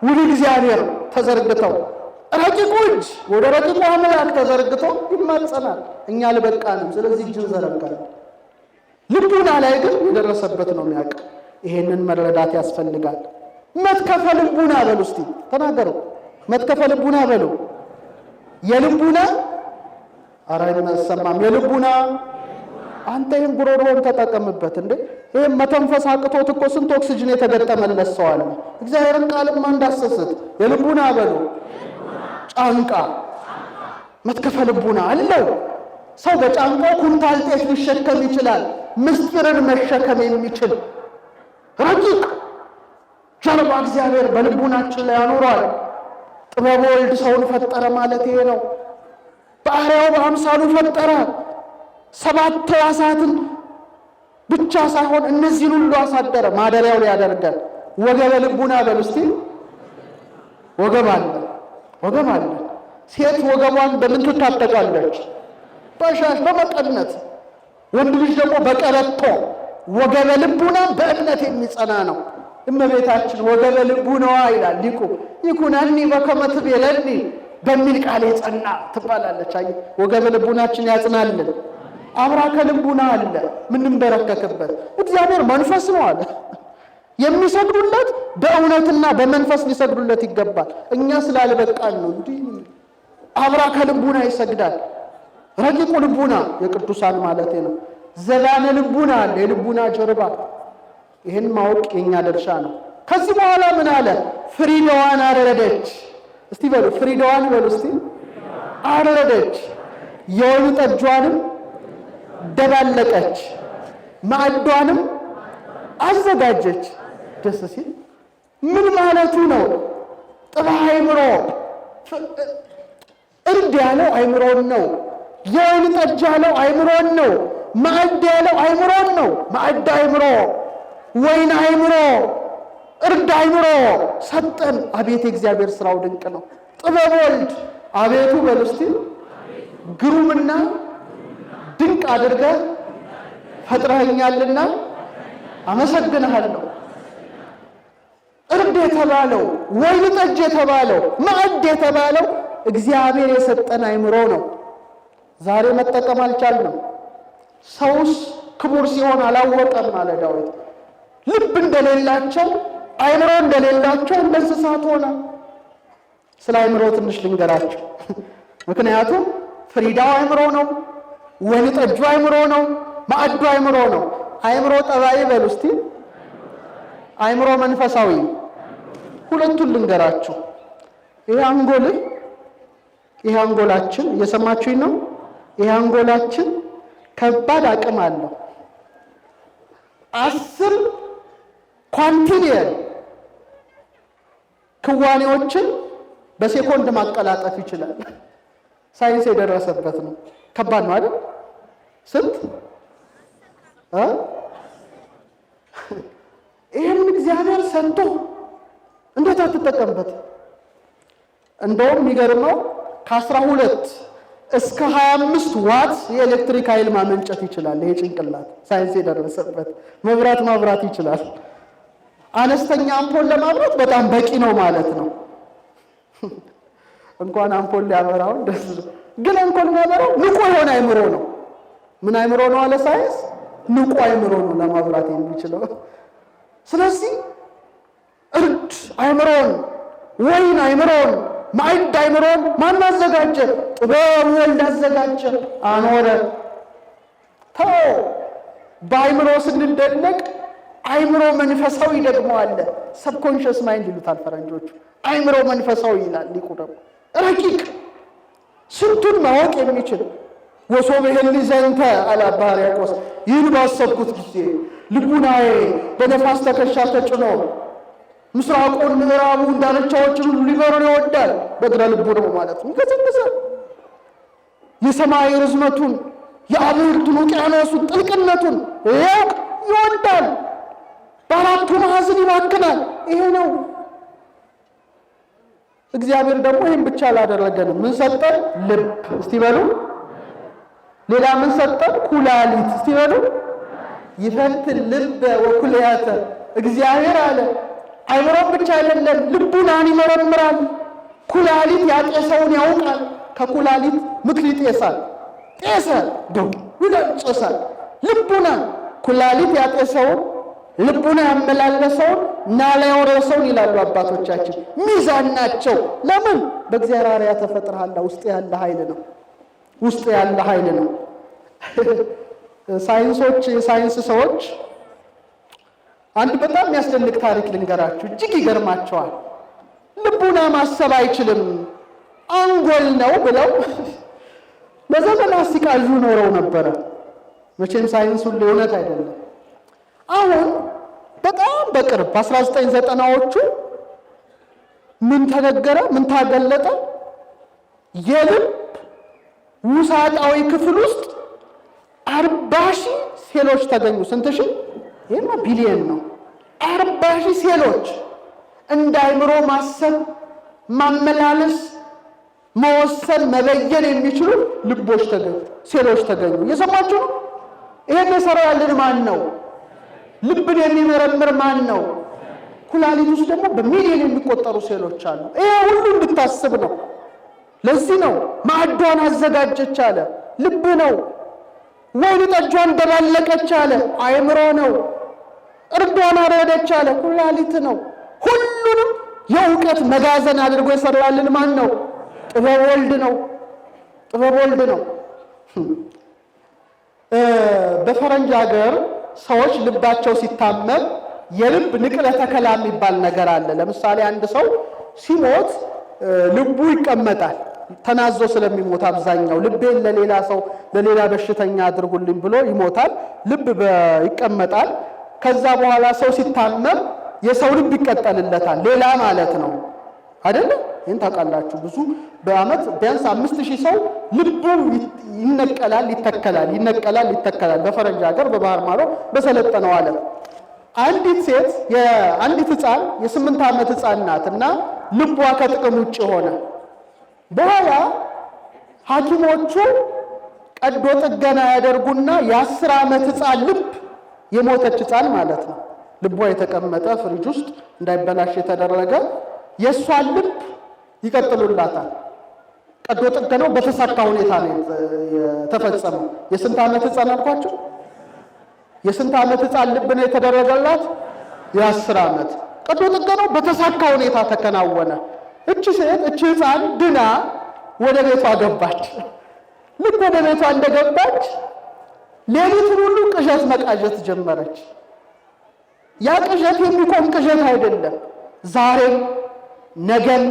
Speaker 1: ውሉ እግዚአብሔር ተዘርግተው ረቂቁ እጅ ወደ ረቂቁ አምላክ ተዘርግቶ ይማጸናል። እኛ አልበቃንም፣ ስለዚህ እጅን ዘረጋል። ልቡና ላይ ግን የደረሰበት ነው የሚያውቅ። ይሄንን መረዳት ያስፈልጋል። መትከፈ ልቡና በሉ እስቲ ተናገሩ። መትከፈ ልቡና በሉ። የልቡና ኧረ አይሰማም። የልቡና አንተ ይህን ጉሮሮውን ተጠቀምበት እንዴ! ይህም መተንፈስ አቅቶት እኮ ስንት ኦክሲጅን የተገጠመለት ሰው አለ። እግዚአብሔርን ቃልማ እንዳሰስት የልቡና በሉ። ጫንቃ መትከፈ ልቡና አለው። ሰው በጫንቃው ኩንታል ጤፍ ሊሸከም ይችላል። ምስጢርን መሸከም የሚችል ረቂቅ ጀርባ እግዚአብሔር በልቡናችን ላይ ያኖረዋል። ጥበብ ወልድ ሰውን ፈጠረ ማለት ይሄ ነው። በአርአያው በአምሳሉ ፈጠረ። 7 ሕዋሳትን ብቻ ሳይሆን እነዚህን ሁሉ አሳደረ። ማደሪያው ላይ ያደርጋል። ወገበ ልቡና በሉ እስቲ። ወገብ አለ፣ ወገብ አለ። ሴት ወገቧን በምን ትታጠቃለች? በሻሽ በመቀነት። ወንድ ልጅ ደግሞ በቀበቶ። ወገበ ልቡና በእምነት የሚጸና ነው። እመቤታችን ወገበ ልቡናዋ ይላል ሊቁ ይኩነኒ በከመ ትቤለኒ በሚል ቃል የጸና ትባላለች። አይ ወገበ ልቡናችን ያጽናልን። አብራከ ልቡና አለ ምንንበረከክበት። እግዚአብሔር መንፈስ ነው አለ። የሚሰግዱለት በእውነትና በመንፈስ ሊሰግዱለት ይገባል። እኛ ስላልበቃን ነው እንዲህ። አብራከ ልቡና ይሰግዳል። ረቂቁ ልቡና የቅዱሳን ማለት ነው። ዘባነ ልቡና አለ፣ የልቡና ጀርባ። ይህን ማወቅ የኛ ድርሻ ነው። ከዚህ በኋላ ምን አለ? ፍሪዳዋን አረደች። እስቲ በሉ ፍሪዳዋን በሉ እስቲ። አረደች፣ የወይን ጠጇንም ደባለቀች፣ ማዕዷንም አዘጋጀች። ደስ ሲል ምን ማለቱ ነው? ጥባ አይምሮ እርድ ያለው አይምሮን ነው። የወይን ጠጅ ያለው አይምሮን ነው። ማዕድ ያለው አይምሮን ነው። ማዕድ አይምሮ፣ ወይን አይምሮ፣ እርድ አይምሮ ሰጠን። አቤት የእግዚአብሔር ስራው ድንቅ ነው። ጥበብ ወልድ አቤቱ በሉ እስቲ ግሩምና ድንቅ አድርገህ ፈጥረኸኛልና አመሰግንሃለሁ። እርድ የተባለው ወይን ጠጅ የተባለው ማዕድ የተባለው እግዚአብሔር የሰጠን አይምሮ ነው። ዛሬ መጠቀም አልቻልንም። ሰውስ ክቡር ሲሆን አላወቀም አለ ዳዊት። ልብ እንደሌላቸው አይምሮ እንደሌላቸው እንደ እንስሳት ሆነ። ስለ አይምሮ ትንሽ ልንገራቸው። ምክንያቱም ፍሪዳው አይምሮ ነው፣ ወይን ጠጁ አይምሮ ነው፣ ማዕዱ አይምሮ ነው። አይምሮ ጠባይ በሉ እስቲ፣ አይምሮ መንፈሳዊ። ሁለቱን ልንገራችሁ። ይሄ አንጎልህ፣ ይሄ አንጎላችን እየሰማችሁኝ ነው? ይሄ አንጎላችን ከባድ አቅም አለው። 10 ኳንቲሊየን ክዋኔዎችን በሴኮንድ ማቀላጠፍ ይችላል። ሳይንስ የደረሰበት ነው። ከባድ ነው አይደል? ስንት ይህን እግዚአብሔር ሰጥቶ እንዴት አትጠቀምበት? እንደውም የሚገርመው ከ12 እስከ 25 ዋት የኤሌክትሪክ ኃይል ማመንጨት ይችላል። ይሄ ጭንቅላት ሳይንስ የደረሰበት ማብራት ይችላል። አነስተኛ አምፖል ለማብራት በጣም በቂ ነው ማለት ነው። እንኳን አምፖል ሊያበራው ግን እንኳን የሚያበራው ንቁ የሆነ አይምሮ ነው። ምን አይምሮ ነው አለ ሳይንስ? ንቁ አይምሮ ነው ለማብራት የሚችለው። ስለዚህ እርድ አይምሮን፣ ወይን አይምሮን፣ ማዕድ አይምሮን ማን አዘጋጀ? ጥበብ ወልድ አዘጋጀ፣ አኖረ። ተው በአይምሮ ስንደነቅ አይምሮ መንፈሳዊ ደግሞ አለ። ሰብኮንሽስ ማይንድ ይሉታል ፈረንጆቹ። አይምሮ መንፈሳዊ ይላል ሊቁ ደግሞ ረቂቅ፣ ስንቱን ማወቅ የሚችል ወሶበ ይሄሊ ዘንተ አለ አባ ሕርያቆስ። ይህን ባሰብኩት ጊዜ ልቡናዬ በነፋስ ትከሻ ተጭኖ ምስራቁን ምዕራቡን ዳርቻዎችን ሁሉ ሊበረር ይወዳል። በግራ ልቡ ነው ማለት ነው። ይገሰግሳል። የሰማይ ርዝመቱን የአብርቱን ውቅያኖሱን ጥልቅነቱን ያውቅ ይወዳል። በአራቱ ማዕዘን ይባክናል። ይሄ ነው። እግዚአብሔር ደግሞ ይህን ብቻ አላደረገንም። ምን ሰጠን? ልብ። እስቲ በሉ። ሌላ ምን ሰጠን? ኩላሊት። እስቲ በሉ። ይፈትን ልበ ወኩልያተ። እግዚአብሔር አለ አይምሮን ብቻ አይደለም ልቡናን ይመረምራል። ኩላሊት ያጤሰውን ያውቃል። ከኩላሊት ምክር ይጤሳል። ጤሰ ደው ይደጭሳል። ልቡና ኩላሊት ያጤሰውን ልቡና ያመላለሰውን ናላ ያወረሰውን ይላሉ አባቶቻችን። ሚዛን ናቸው። ለምን? በእግዚአብሔር አርአያ ተፈጥረሃል። ውስጥ ያለ ኃይል ነው። ውስጥ ያለ ኃይል ነው። የሳይንስ ሰዎች አንድ በጣም የሚያስደንቅ ታሪክ ልንገራችሁ። እጅግ ይገርማቸዋል። ልቡና ማሰብ አይችልም አንጎል ነው ብለው ለዘመናት ሲቃዡ ኖረው ነበረ። መቼም ሳይንስ ሁሉ እውነት አይደለም። አሁን በጣም በቅርብ በ1990ዎቹ ምን ተነገረ? ምን ታገለጠ? የልብ ውሳጣዊ ክፍል ውስጥ 40,000 ሴሎች ተገኙ። ስንት ሺህ? ይሄማ ቢሊየን ነው። 40,000 ሴሎች እንደ አይምሮ ማሰብ፣ ማመላለስ፣ መወሰን፣ መበየን የሚችሉ ልቦች ተገኙ፣ ሴሎች ተገኙ። እየሰማችሁ ነው? ይሄን የሰራልን ማን ነው? ልብን የሚመረምር ማን ነው? ኩላሊት ውስጥ ደግሞ በሚሊዮን የሚቆጠሩ ሴሎች አሉ። ይሄ ሁሉ እንድታስብ ነው። ለዚህ ነው ማዕዷን አዘጋጀች አለ። ልብ ነው። ወይን ጠጇን ደባለቀች አለ። አይምሮ ነው። እርዷን አረደች አለ። ኩላሊት ነው። ሁሉንም የእውቀት መጋዘን አድርጎ የሰራልን ማን ነው? ጥበብ ወልድ ነው። ጥበብ ወልድ ነው። በፈረንጅ ሀገር ሰዎች ልባቸው ሲታመም የልብ ንቅለ ተከላ የሚባል ነገር አለ። ለምሳሌ አንድ ሰው ሲሞት ልቡ ይቀመጣል። ተናዞ ስለሚሞት አብዛኛው ልቤን ለሌላ ሰው ለሌላ በሽተኛ አድርጉልኝ ብሎ ይሞታል። ልብ ይቀመጣል። ከዛ በኋላ ሰው ሲታመም የሰው ልብ ይቀጠልለታል። ሌላ ማለት ነው አይደል? ይህን ታውቃላችሁ። ብዙ በአመት ቢያንስ 5000 ሰው ልቡ ይነቀላል፣ ይተከላል፣ ይነቀላል፣ ይተከላል። በፈረንጅ ሀገር በባህር ማዶ በሰለጠነው ዓለም አንዲት ሴት የአንዲት ህፃን የ8 ዓመት ህፃን ናት እና ልቧ ከጥቅም ውጭ ሆነ። በኋላ ሐኪሞቹ ቀዶ ጥገና ያደርጉና የ10 ዓመት ህፃን ልብ የሞተች ህፃን ማለት ነው ልቧ የተቀመጠ ፍሪጅ ውስጥ እንዳይበላሽ የተደረገ የእሷን ልብ ይቀጥሉላታል። ቀዶ ጥገናው በተሳካ ሁኔታ ነው የተፈጸመው። የስንት ዓመት ህፃን አልኳቸው? የስንት ዓመት ህፃን ልብ ነው የተደረገላት? የ10 ዓመት። ቀዶ ጥገናው በተሳካ ሁኔታ ተከናወነ። እቺ ሴት እቺ ህፃን ድና ወደ ቤቷ ገባች። ልክ ወደ ቤቷ እንደገባች ሌሊቱን ሁሉ ቅዠት መቃዠት ጀመረች። ያ ቅዠት የሚቆም ቅዠት አይደለም። ዛሬም ነገም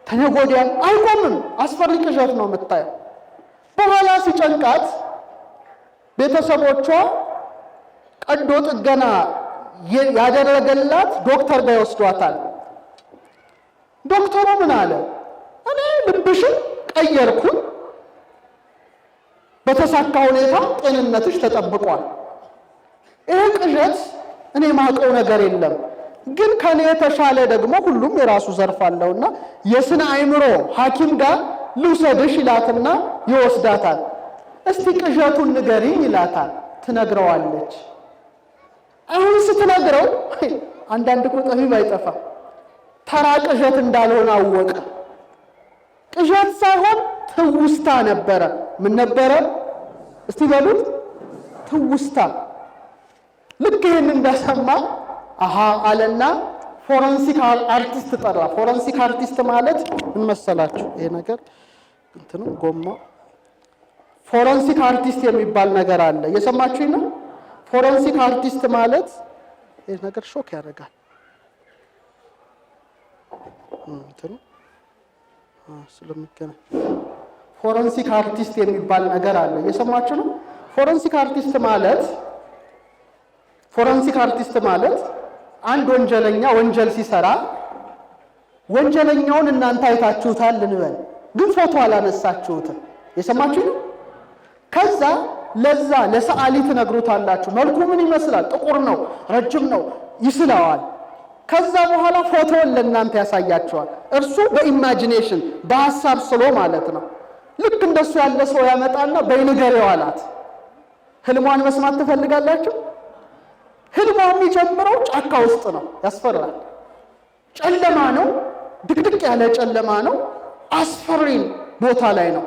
Speaker 1: ተነገ ወዲያም አይቆምም። አስፈሪ ቅዠት ነው የምታየው። በኋላ ሲጨንቃት ቤተሰቦቿ ቀዶ ጥገና ያደረገላት ዶክተር ጋር ይወስዷታል። ዶክተሩ ምን አለ? እኔ ልብሽን ቀየርኩኝ፣ በተሳካ ሁኔታ ጤንነትሽ ተጠብቋል። ይሄ ቅዠት እኔ ማውቀው ነገር የለም፣ ግን ከኔ የተሻለ ደግሞ ሁሉም የራሱ ዘርፍ አለውና የስነ አእምሮ ሐኪም ጋር ልውሰድሽ ይላትና ይወስዳታል። እስቲ ቅዠቱን ንገሪኝ ይላታል። ትነግረዋለች። አሁን ስትነግረው አንዳንድ እኮ ጠቢብ አይጠፋም። ተራ ቅዠት እንዳልሆነ አወቀ። ቅዠት ሳይሆን ትውስታ ነበረ። ምን ነበረ? እስቲ በሉት። ትውስታ። ልክ ይህን እንደሰማ አሃ አለና ፎረንሲክ አርቲስት ጠራ። ፎረንሲክ አርቲስት ማለት ምን መሰላችሁ? ይሄ ነገር እንትኑ ጎማ ፎረንሲክ አርቲስት የሚባል ነገር አለ። እየሰማችሁኝ ነው? ፎረንሲክ አርቲስት ማለት ይሄ ነገር ሾክ ያደርጋል። እንትኑ ስለምከነ ፎረንሲክ አርቲስት የሚባል ነገር አለ። እየሰማችሁ ነው? ፎረንሲክ አርቲስት ማለት አንድ ወንጀለኛ ወንጀል ሲሰራ ወንጀለኛውን እናንተ አይታችሁታል እንበል፣ ግን ፎቶ አላነሳችሁትም። የሰማችሁ ነው? ከዛ ለዛ ለሰዓሊ ትነግሩታላችሁ። መልኩ ምን ይመስላል? ጥቁር ነው፣ ረጅም ነው፣ ይስለዋል። ከዛ በኋላ ፎቶውን ለእናንተ ያሳያቸዋል። እርሱ በኢማጂኔሽን በሐሳብ ስሎ ማለት ነው። ልክ እንደሱ ያለ ሰው ያመጣና በይንገሬው አላት። ህልሟን መስማት ትፈልጋላችሁ? ህልሟ የሚጀምረው ጫካ ውስጥ ነው። ያስፈራል። ጨለማ ነው፣ ድቅድቅ ያለ ጨለማ ነው። አስፈሪ ቦታ ላይ ነው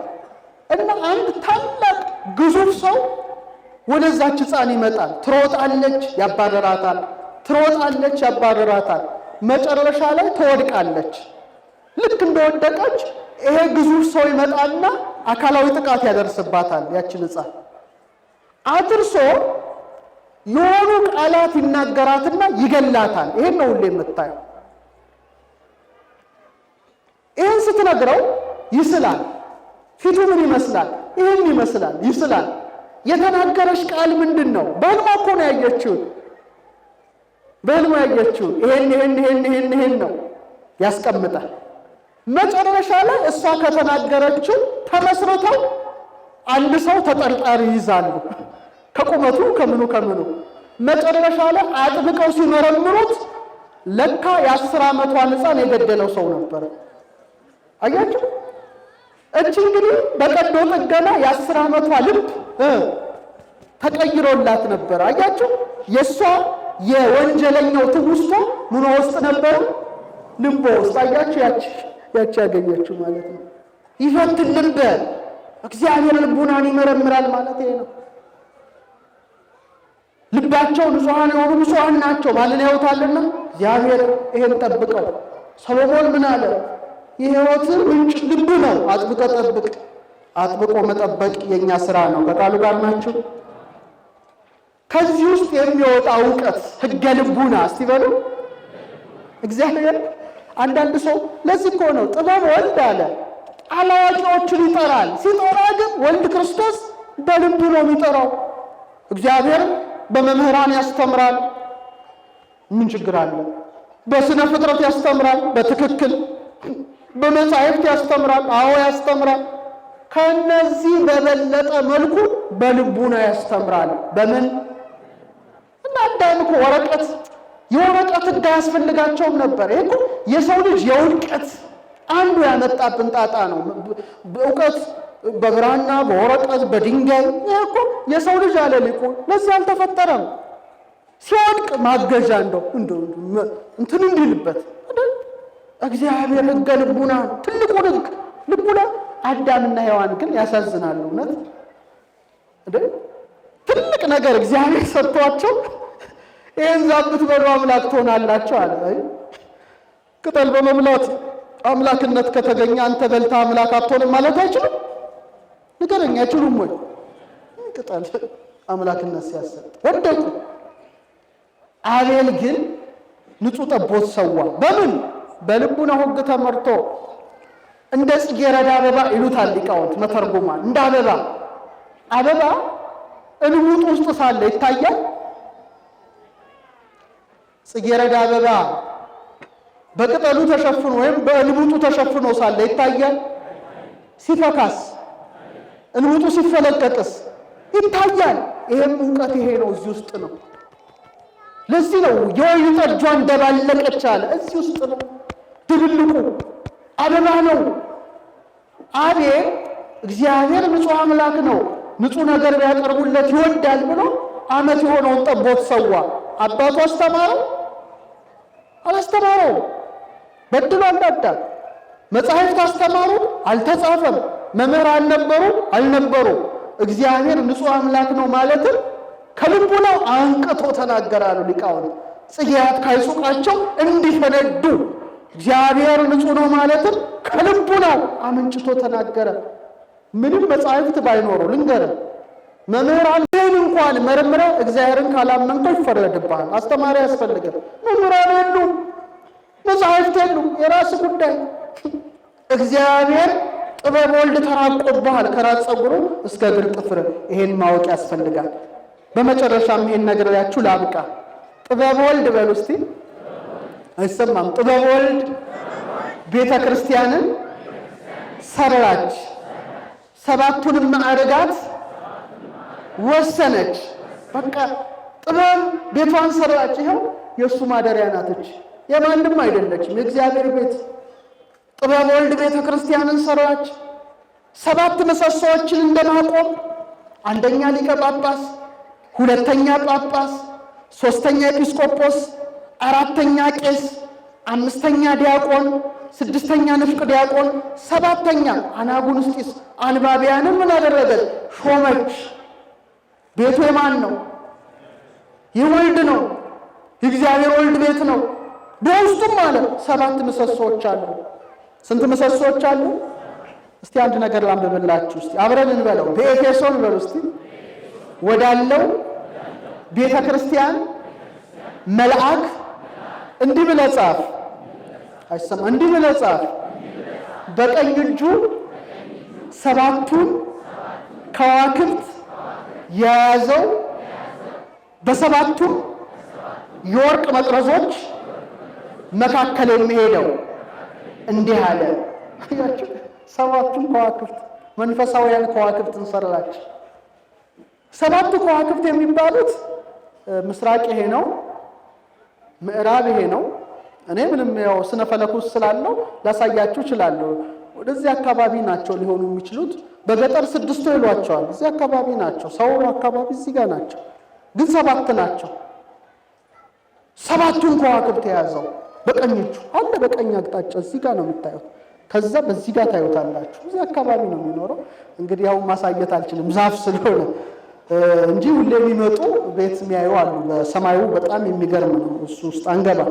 Speaker 1: እና አንድ ታላቅ ግዙፍ ሰው ወደዛች ሕፃን ይመጣል። ትሮጣለች፣ ያባረራታል። ትሮጣለች፣ ያባረራታል። መጨረሻ ላይ ትወድቃለች። ልክ እንደወደቀች ይሄ ግዙፍ ሰው ይመጣና አካላዊ ጥቃት ያደርስባታል። ያችን ሕፃን አድርሶ የሆኑ ቃላት ይናገራትና ይገላታል። ይሄን ነው ሁሌ የምታየው። ይሄን ስትነግረው ይስላል። ፊቱ ምን ይመስላል? ይሄን ይመስላል፣ ይስላል። የተናገረሽ ቃል ምንድን ነው? በህልሟ እኮ ነው ያየችው። በህልሟ ያየችው ይሄን ነው ያስቀምጣል። መጨረሻ ላይ እሷ ከተናገረችው ተመስርተው አንድ ሰው ተጠርጣሪ ይዛሉ። ከቁመቱ ከምኑ መጨረሻ ላይ አጥብቀው ሲመረምሩት ለካ የ10 ዓመቷን ሕፃን የገደለው ሰው ነበር። አያችሁ? እቺ እንግዲህ በቀዶ ጥገና የ10 ዓመቷ ልብ ተቀይሮላት ነበር። አያችሁ? የሷ የወንጀለኛው ትውስቷ ምን ውስጥ ነበር? ልቦ ውስጥ። አያችሁ? ያቺ ያገኘችው ማለት ነው። ይፈትን ልብ እግዚአብሔር ልቡናን ይመረምራል ማለት ይሄ ነው። ልባቸው ንጹሐን የሆኑ ንጹሐን ናቸው ማለት ያውታልና እግዚአብሔር ይሄን ጠብቀው። ሰሎሞን ምን አለ? የሕይወት ምንጭ ልብ ነው፣ አጥብቀህ ጠብቅ። አጥብቆ መጠበቅ የኛ ስራ ነው። ከቃሉ ጋር ናችሁ? ከዚህ ውስጥ የሚወጣ እውቀት ሕገ ልቡና እስቲ በሉ እግዚአብሔር። አንዳንድ ሰው ለዚህ እኮ ነው ጥበብ ወልድ አለ አላዋቂዎችን ይጠራል። ሲጠራ ግን ወልድ ክርስቶስ በልቡ ነው የሚጠራው። እግዚአብሔር በመምህራን ያስተምራል። ምን ችግር አለ? በስነ ፍጥረት ያስተምራል፣ በትክክል በመጻሕፍት ያስተምራል። አዎ ያስተምራል። ከነዚህ በበለጠ መልኩ በልቡና ያስተምራል። በምን እና አንዳንድ እኮ የወረቀት ሕግ አያስፈልጋቸውም ነበር። ይሄ እኮ የሰው ልጅ የውድቀት አንዱ ያመጣብን ጣጣ ነው። እውቀት በብራና በወረቀት በድንጋይ ይሄ እኮ የሰው ልጅ አለ ሊቁ ለዚህ አልተፈጠረም። ሲወድቅ ማገዣ እንደው እንትን እንዲልበት እግዚአብሔር ሕገ ልቡና ትልቁን ሕግ ልቡና። አዳምና ሔዋን ግን ያሳዝናሉ። እውነት ትልቅ ነገር እግዚአብሔር ሰጥቷቸው ይህን ዛፍ ብትበሉ አምላክ ትሆናላችሁ አለ። ቅጠል በመብላት አምላክነት ከተገኘ አንተ በልታ አምላክ አትሆንም ማለት አይችልም? ንገረኝ፣ አይችሉም ወይ? ቅጠል አምላክነት ሲያሰጥ ወደቁ። አቤል ግን ንጹሕ ጠቦት ሰዋ። በምን? በልቡና ሕግ ተመርቶ እንደ ጽጌረዳ አበባ ይሉታል ሊቃውንት መተርጉማን። እንደ አበባ እንቡጥ ውስጥ ሳለ ይታያል። ጽጌረዳ አበባ በቅጠሉ ተሸፍኖ ወይም በእንቡጡ ተሸፍኖ ሳለ ይታያል። ሲፈካስ እንውጡ ሲፈለቀቅስ ይታያል። ይሄም እውቀት ይሄ ነው፣ እዚህ ውስጥ ነው። ለዚህ ነው የወይን ጠጇን ደባለቀች አለ። እዚህ ውስጥ ነው ድብልቁ፣ አበባ ነው። አቤል እግዚአብሔር ንጹሕ አምላክ ነው፣ ንጹሕ ነገር ቢያቀርቡለት ይወዳል ብሎ ዓመት የሆነውን ጠቦት ሰዋ። አባቱ አስተማረው? አላስተማረው። በድሎ አዳዳል። መጻሕፍት አስተማሩ? አልተጻፈም። መምህራን ነበሩ? አልነበሩ። እግዚአብሔር ንጹሕ አምላክ ነው ማለትም ከልቡ ነው አንቅቶ ተናገራሉ ሊቃውንት። ጽጌያት ካይጹቃቸው እንዲፈነዱ እግዚአብሔር ንጹሕ ነው ማለትም ከልቡ ነው አመንጭቶ ተናገረ። ምንም መጻሕፍት ባይኖሩ ልንገረ መምህራን እንኳን መርምረ እግዚአብሔርን ካላመንከው ይፈረድብሃል። አስተማሪ ያስፈልጋል። መምህራን የሉም፣ መጻሕፍት የሉም። የራስ ጉዳይ። እግዚአብሔር ጥበብ ወልድ ተራቆብሃል ከራስ ፀጉሩ እስከ እግር ጥፍር። ይሄን ማወቅ ያስፈልጋል። በመጨረሻም ይሄን ነግሬያችሁ ላብቃ። ጥበብ ወልድ በሉ እስቲ። አይሰማም? ጥበብ ወልድ ቤተ ክርስቲያንን ሰራች፣ ሰባቱንም ማዕርጋት ወሰነች። በቃ ጥበብ ቤቷን ሰራች። ይኸው የእሱ ማደሪያ ናትች፣ የማንም አይደለችም፣ የእግዚአብሔር ቤት። ጥበብ ወልድ ቤተ ክርስቲያንን ሰራች። ሰባት ምሰሶዎችን እንደማቆም አንደኛ ሊቀ ጳጳስ፣ ሁለተኛ ጳጳስ፣ ሶስተኛ ኤጲስቆጶስ፣ አራተኛ ቄስ፣ አምስተኛ ዲያቆን፣ ስድስተኛ ንፍቅ ዲያቆን፣ ሰባተኛ አናጉንስጢስ አንባቢያንን ምን አደረገች? ሾመች። ቤቱ የማን ነው? የወልድ ነው። የእግዚአብሔር ወልድ ቤት ነው። በውስጡም አለ ሰባት ምሰሶዎች አሉ። ስንት ምሰሶዎች አሉ? እስቲ አንድ ነገር ላንብብላችሁ። እስቲ አብረን እንበለው። በኤፌሶን በሉ እስቲ። ወዳለው ቤተ ክርስቲያን መልአክ እንዲህ ብለህ ጻፍ። አይሰማ? እንዲህ ብለህ ጻፍ። በቀኝ እጁ ሰባቱን ከዋክብት የያዘው በሰባቱም የወርቅ መቅረዞች መካከል የሚሄደው እንዲህ አለ። ሰባቱን ከዋክብት መንፈሳውያን ከዋክብትን ሰራች። ሰባቱ ከዋክብት የሚባሉት ምስራቅ ይሄ ነው፣ ምዕራብ ይሄ ነው። እኔ ምንም ያው ስነ ፈለኩስ ስላለው ላሳያችሁ እችላለሁ። ወደዚህ አካባቢ ናቸው ሊሆኑ የሚችሉት። በገጠር ስድስቱ ይሏቸዋል። እዚህ አካባቢ ናቸው። ሰው አካባቢ እዚህ ጋር ናቸው፣ ግን ሰባት ናቸው። ሰባቱን ከዋክብት የያዘው በቀኝ እጁ አለ። በቀኝ አቅጣጫ እዚህ ጋር ነው የምታዩት። ከዛ በዚህ ጋር ታዩታላችሁ። እዚህ አካባቢ ነው የሚኖረው። እንግዲህ ያው ማሳየት አልችልም ዛፍ ስለሆነ እንጂ ሁሌ የሚመጡ ቤት የሚያዩ አሉ። በሰማዩ በጣም የሚገርም ነው። እሱ ውስጥ አንገባ።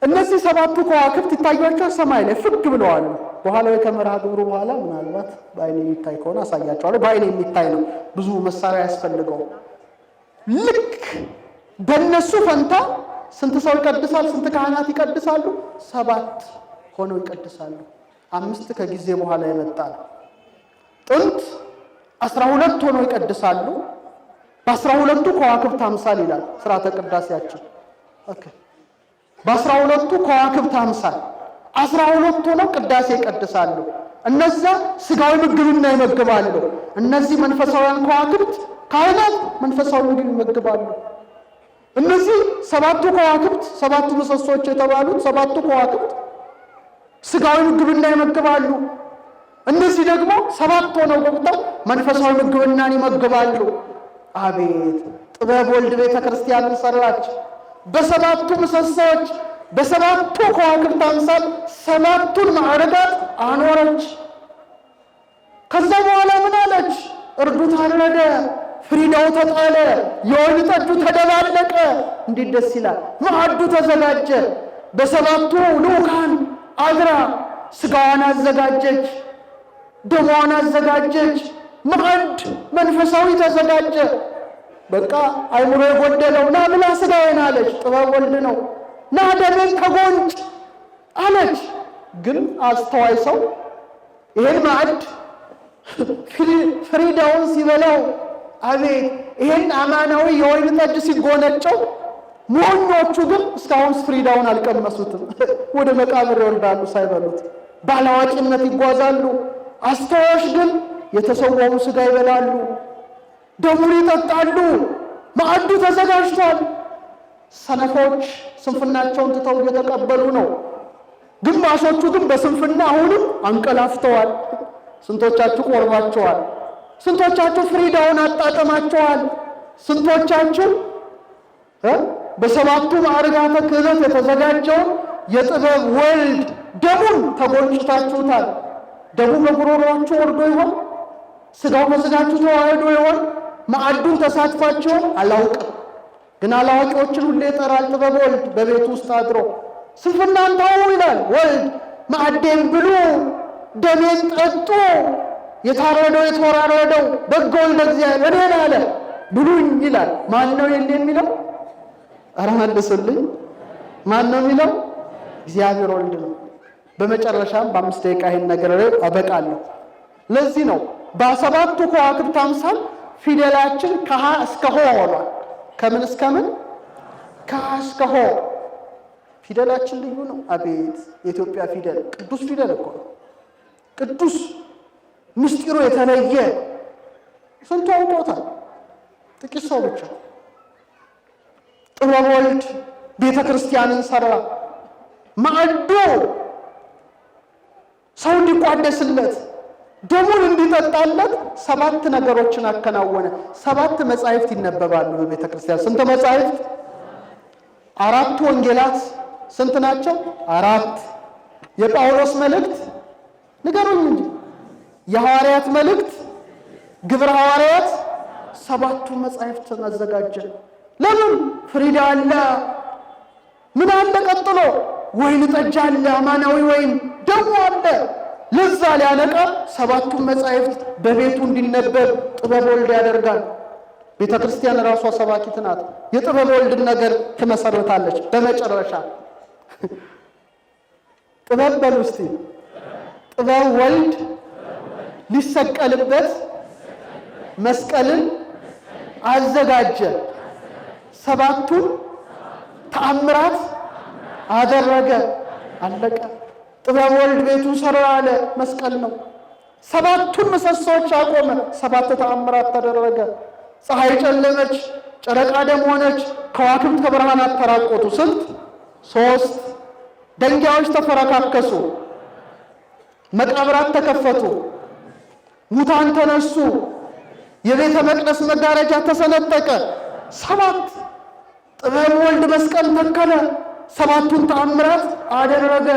Speaker 1: እነዚህ ሰባቱ ከዋክብት ይታያቸዋል። ሰማይ ላይ ፍግ ብለዋል። በኋላ ከመርሃ ግብሩ በኋላ ምናልባት በአይኔ የሚታይ ከሆነ አሳያቸዋለሁ። በአይኔ የሚታይ ነው፣ ብዙ መሳሪያ ያስፈልገው። ልክ በእነሱ ፈንታ ስንት ሰው ይቀድሳል? ስንት ካህናት ይቀድሳሉ? ሰባት ሆነው ይቀድሳሉ። 5 ከጊዜ በኋላ የመጣ ነው። ጥንት 12 ሆነው ይቀድሳሉ። በ12ቱ ከዋክብት አምሳል ይላል ስርዓተ ቅዳሴያችን። ኦኬ፣ በ12ቱ ከዋክብት አምሳል 12 ሆነው ቅዳሴ ይቀድሳሉ። እነዚያ ስጋዊ ምግብና ይመግባሉ። እነዚህ መንፈሳውያን ከዋክብት ካህናት መንፈሳዊ ምግብ ይመግባሉ። እነዚህ ሰባቱ ከዋክብት ሰባቱ ምሰሶች የተባሉት ሰባቱ ከዋክብት ስጋዊ ምግብና ይመግባሉ። እነዚህ ደግሞ ሰባት ሆነው ገብተው መንፈሳዊ ምግብናን ይመግባሉ። አቤት ጥበብ ወልድ ቤተ ክርስቲያንን ሰራች። በሰባቱ ምሰሶች በሰባቱ ከዋክብት አምሳል ሰባቱን ማዕረጋት አኖረች። ከዛ በኋላ ምን አለች? እርዱ ታረደ፣ ፍሪዳው ተጣለ፣ የወይን ጠጁ ተደባለቀ። እንዴት ደስ ይላል! ማዕዱ ተዘጋጀ። በሰባቱ ልዑካን አድራ ስጋዋን አዘጋጀች፣ ደሟን አዘጋጀች። ማዕድ መንፈሳዊ ተዘጋጀ። በቃ አይምሮ የጎደለው ና ብላ ስጋዬን አለች። ጥበብ ወልድ ነው። ና ደሜን ተጎንጭ አለች። ግን አስተዋይ ሰው ይሄን ማዕድ ፍሪዳውን ሲበላው አቤት ይሄን አማናዊ የወይን ጠጅ ሲጎነጨው፣ ሞኞቹ ግን እስካሁን ፍሪዳውን አልቀመሱትም። ወደ መቃብር ይወርዳሉ ሳይበሉት፣ ባላዋቂነት ይጓዛሉ። አስተዋዮች ግን የተሰዋውን ሥጋ ይበላሉ፣ ደሙን ይጠጣሉ። ማዕዱ ተዘጋጅቷል። ሰነፎች ስንፍናቸውን ትተው እየተቀበሉ ነው። ግማሾቹ ግን በስንፍና አሁንም አንቀላፍተዋል። ስንቶቻችሁ ቆርባችኋል? ስንቶቻችሁ ፍሪዳውን አጣጥማችኋል? ስንቶቻችሁ በሰባቱ ማዕርጋተ ክህነት የተዘጋጀውን የጥበብ ወልድ ደሙን ተጎንጭታችሁታል። ደሙ በጉሮሮአችሁ ወርዶ ይሆን? ሥጋው በሥጋችሁ ተዋህዶ ይሆን? ማዕዱን ተሳትፋችሁ አላውቅም። ግን አላዋቂዎችን ሁሌ ይጠራል ጥበብ ወልድ በቤቱ ውስጥ አድሮ። ስንፍናን ተዉ ይላል ወልድ። ማዕዴን ብሉ፣ ደሜን ጠጡ። የታረደው የተወራረደው በጎ ወልደ እግዚአብሔር እኔን አለ ብሉኝ ይላል። ማን ነው ይሄን የሚለው? ኧረ መልሱልኝ። ማን ነው የሚለው? እግዚአብሔር ወልድ ነው። በመጨረሻም በ5 ደቂቃ ይሄን ነገር አበቃለሁ። ለዚህ ነው በሰባቱ ከዋክብት አምሳል ፊደላችን ከሀ እስከ ሆ ሆኗል። ከምን እስከ ምን? ከሀ እስከ ሆ። ፊደላችን ልዩ ነው። አቤት የኢትዮጵያ ፊደል ቅዱስ ፊደል እኮ ነው። ቅዱስ ምስጢሩ የተለየ ስንቱ አውቆታል? ጥቂት ሰው ብቻ። ጥበብ ወልድ ቤተ ክርስቲያንን ሰራ። ማዕዱ ሰው እንዲቋደስለት ደሙን እንዲጠጣለት 7 ነገሮችን አከናወነ። 7 መጻሕፍት ይነበባሉ በቤተ ክርስቲያን። ስንት መጻሕፍት? 4 ወንጌላት ስንት ናቸው? 4 የጳውሎስ መልእክት ንገሩኝ እንጂ የሐዋርያት መልእክት፣ ግብረ ሐዋርያት፣ 7ቱ መጻሕፍት አዘጋጀ። ለምን? ፍሪዳ አለ። ምን አለ ቀጥሎ? ወይን ጠጅ አለ፣ አማናዊ ወይን። ደሙ አለ። ለዛ ሊያነቃ 7ቱን መጻሕፍት በቤቱ እንዲነበብ ጥበብ ወልድ ያደርጋል። ቤተ ክርስቲያን ራሷ ሰባኪት ናት። የጥበብ ወልድን ነገር ትመሰርታለች። በመጨረሻ ጥበብ በሉ እስቲ። ጥበብ ወልድ ሊሰቀልበት መስቀልን አዘጋጀ። 7ቱን ተአምራት አደረገ። አለቀ። ጥበብ ወልድ ቤቱን ሰራ አለ። መስቀል ነው። 7ቱን ምሰሶች አቆመ። 7 ተአምራት ተደረገ። ፀሐይ ጨለመች፣ ጨረቃ ደም ሆነች፣ ከዋክብት ከብርሃናት ተራቆቱ። ስንት? 3። ደንጊያዎች ተፈረካከሱ፣ መቃብራት ተከፈቱ፣ ሙታን ተነሱ፣ የቤተ መቅደስ መጋረጃ ተሰነጠቀ። 7 ጥበብ ወልድ መስቀል ተከለ። 7ቱን ተአምራት አደረገ።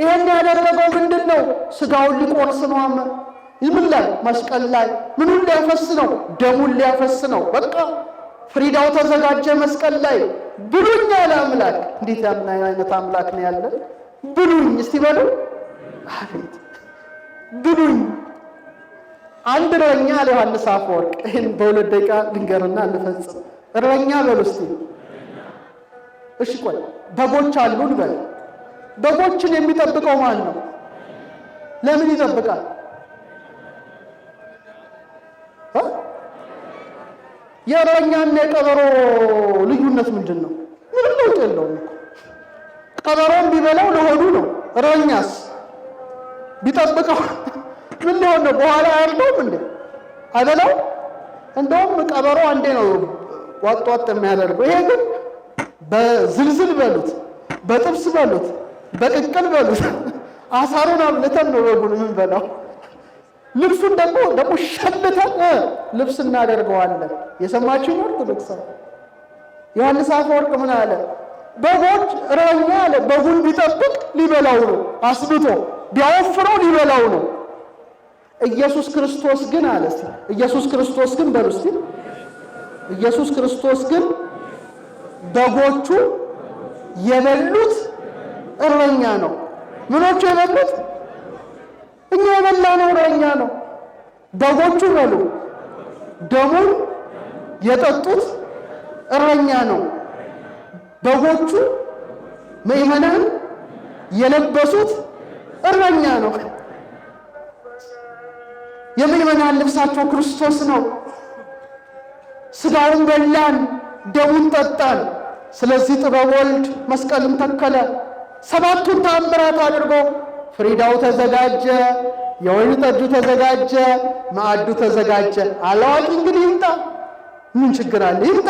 Speaker 1: ይሄን ያደረገው ምንድን ነው? ሥጋውን ሊቆርስ ነው። ምን ላይ? መስቀል ላይ። ምኑን ሊያፈስ ነው? ደሙን ሊያፈስ ነው። በቃ ፍሪዳው ተዘጋጀ መስቀል ላይ። ብሉኝ ያለ አምላክ። እንዴት አይነት አምላክ ነው ያለ! ብሉኝ እስቲ በሉ። አቤት ብሉኝ። አንድ እረኛ አለ ዮሐንስ አፈወርቅ። ይህን በ2 ደቂቃ ልንገርና እንፈጽም። እረኛ በሉ እስቲ። እሺ ቆይ በጎች አሉን በል። በጎችን የሚጠብቀው ማን ነው? ለምን ይጠብቃል? የእረኛና የቀበሮ ልዩነት ምንድን ነው? ምንም ለውጥ የለውም እኮ። ቀበሮም ቢበላው ለሆዱ ነው። እረኛስ ቢጠብቀው ምን ሊሆን ነው? በኋላ አያርደውም እንዴ? አይበላው? እንደውም ቀበሮ አንዴ ነው ዋጥ ዋጥ የሚያደርገው። ይሄ ግን በዝልዝል በሉት፣ በጥብስ በሉት፣ በቅቅል በሉት፣ አሳሩን አብልተን ነው በጉን የምንበላው። ልብሱን ደግሞ ሸልተን ልብስ እናደርገዋለን። የሰማችሁ ነው? ኦርቶዶክስ ዮሐንስ አፈወርቅ ምን አለ? በጎች እረኛ አለ በጉን ቢጠብቅ ሊበላው ነው፣ አስብቶ ቢያወፍረው ሊበላው ነው። ኢየሱስ ክርስቶስ ግን አለ እስቲ ኢየሱስ ክርስቶስ ግን በሉ እስቲ ኢየሱስ ክርስቶስ ግን በጎቹ የበሉት እረኛ ነው። ምኖቹ የበሉት? እኛ የበላነው እረኛ ነው። በጎቹ በሉ ደሙን የጠጡት እረኛ ነው። በጎቹ ምእመናን የለበሱት እረኛ ነው። የምእመናን ልብሳቸው ክርስቶስ ነው። ሥጋውን በላን፣ ደሙን ጠጣን። ስለዚህ ጥበብ ወልድ መስቀልን ተከለ። 7ቱን ተአምራት አድርጎ ፍሪዳው ተዘጋጀ። የወይን ጠጁ ተዘጋጀ፣ ማዕዱ ተዘጋጀ። አላዋቂ እንግዲህ ይምጣ፣ ምን ችግር አለ? ይምጣ፣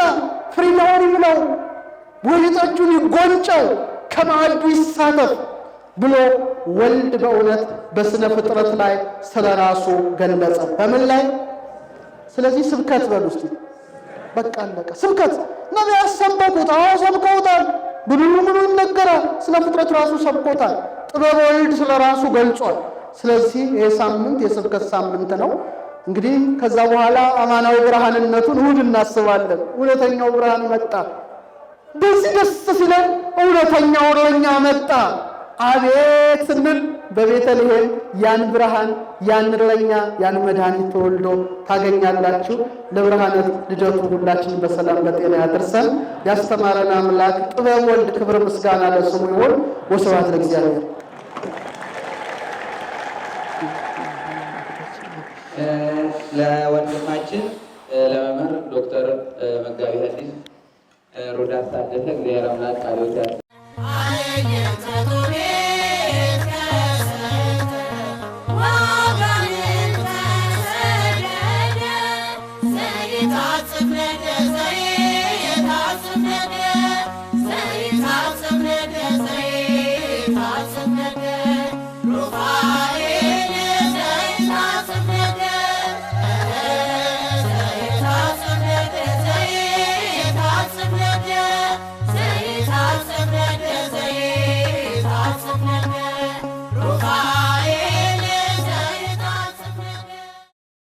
Speaker 1: ፍሪዳውን ይብላው፣ ወይን ጠጁን ይጎንጨው፣ ከማዕዱ ይሳተፍ ብሎ ወልድ በእውነት በስነ ፍጥረት ላይ ስለራሱ ገለጸ። በምን ላይ? ስለዚህ ስብከት በሉ እስቲ። በቃ አለቀ። ስብከት ነቢያት ሰበኩት። አዎ ሰብከውታል። ብሉይ ምኑ ይነገራል። ስለ ፍጥረት ራሱ ሰብኮታል። ጥበብ ወልድ ስለራሱ ገልጿል። ስለዚህ ይሄ ሳምንት የስብከት ሳምንት ነው። እንግዲህ ከዛ በኋላ አማናዊ ብርሃንነቱን እሑድ እናስባለን። እውነተኛው ብርሃን መጣ። በዚህ ደስ ሲለን እውነተኛው እረኛ መጣ። አቤት ስንል በቤተልሔም ያን ብርሃን ያን እረኛ ያን መድኃኒት ተወልዶ ታገኛላችሁ። ለብርሃነ ልደቱ ሁላችን በሰላም በጤና ያደርሰን። ያስተማረን አምላክ ጥበብ ወልድ ክብር ምስጋና ለስሙ ይሁን። ወስብሐት ለእግዚአብሔር።
Speaker 2: ለወንድማችን ለመምህር ዶክተር መጋቢ ሐዲስ ሮዳስ ታደሰ እግዚአብሔር አምላክ ቃሎት ያድርስ።
Speaker 3: That's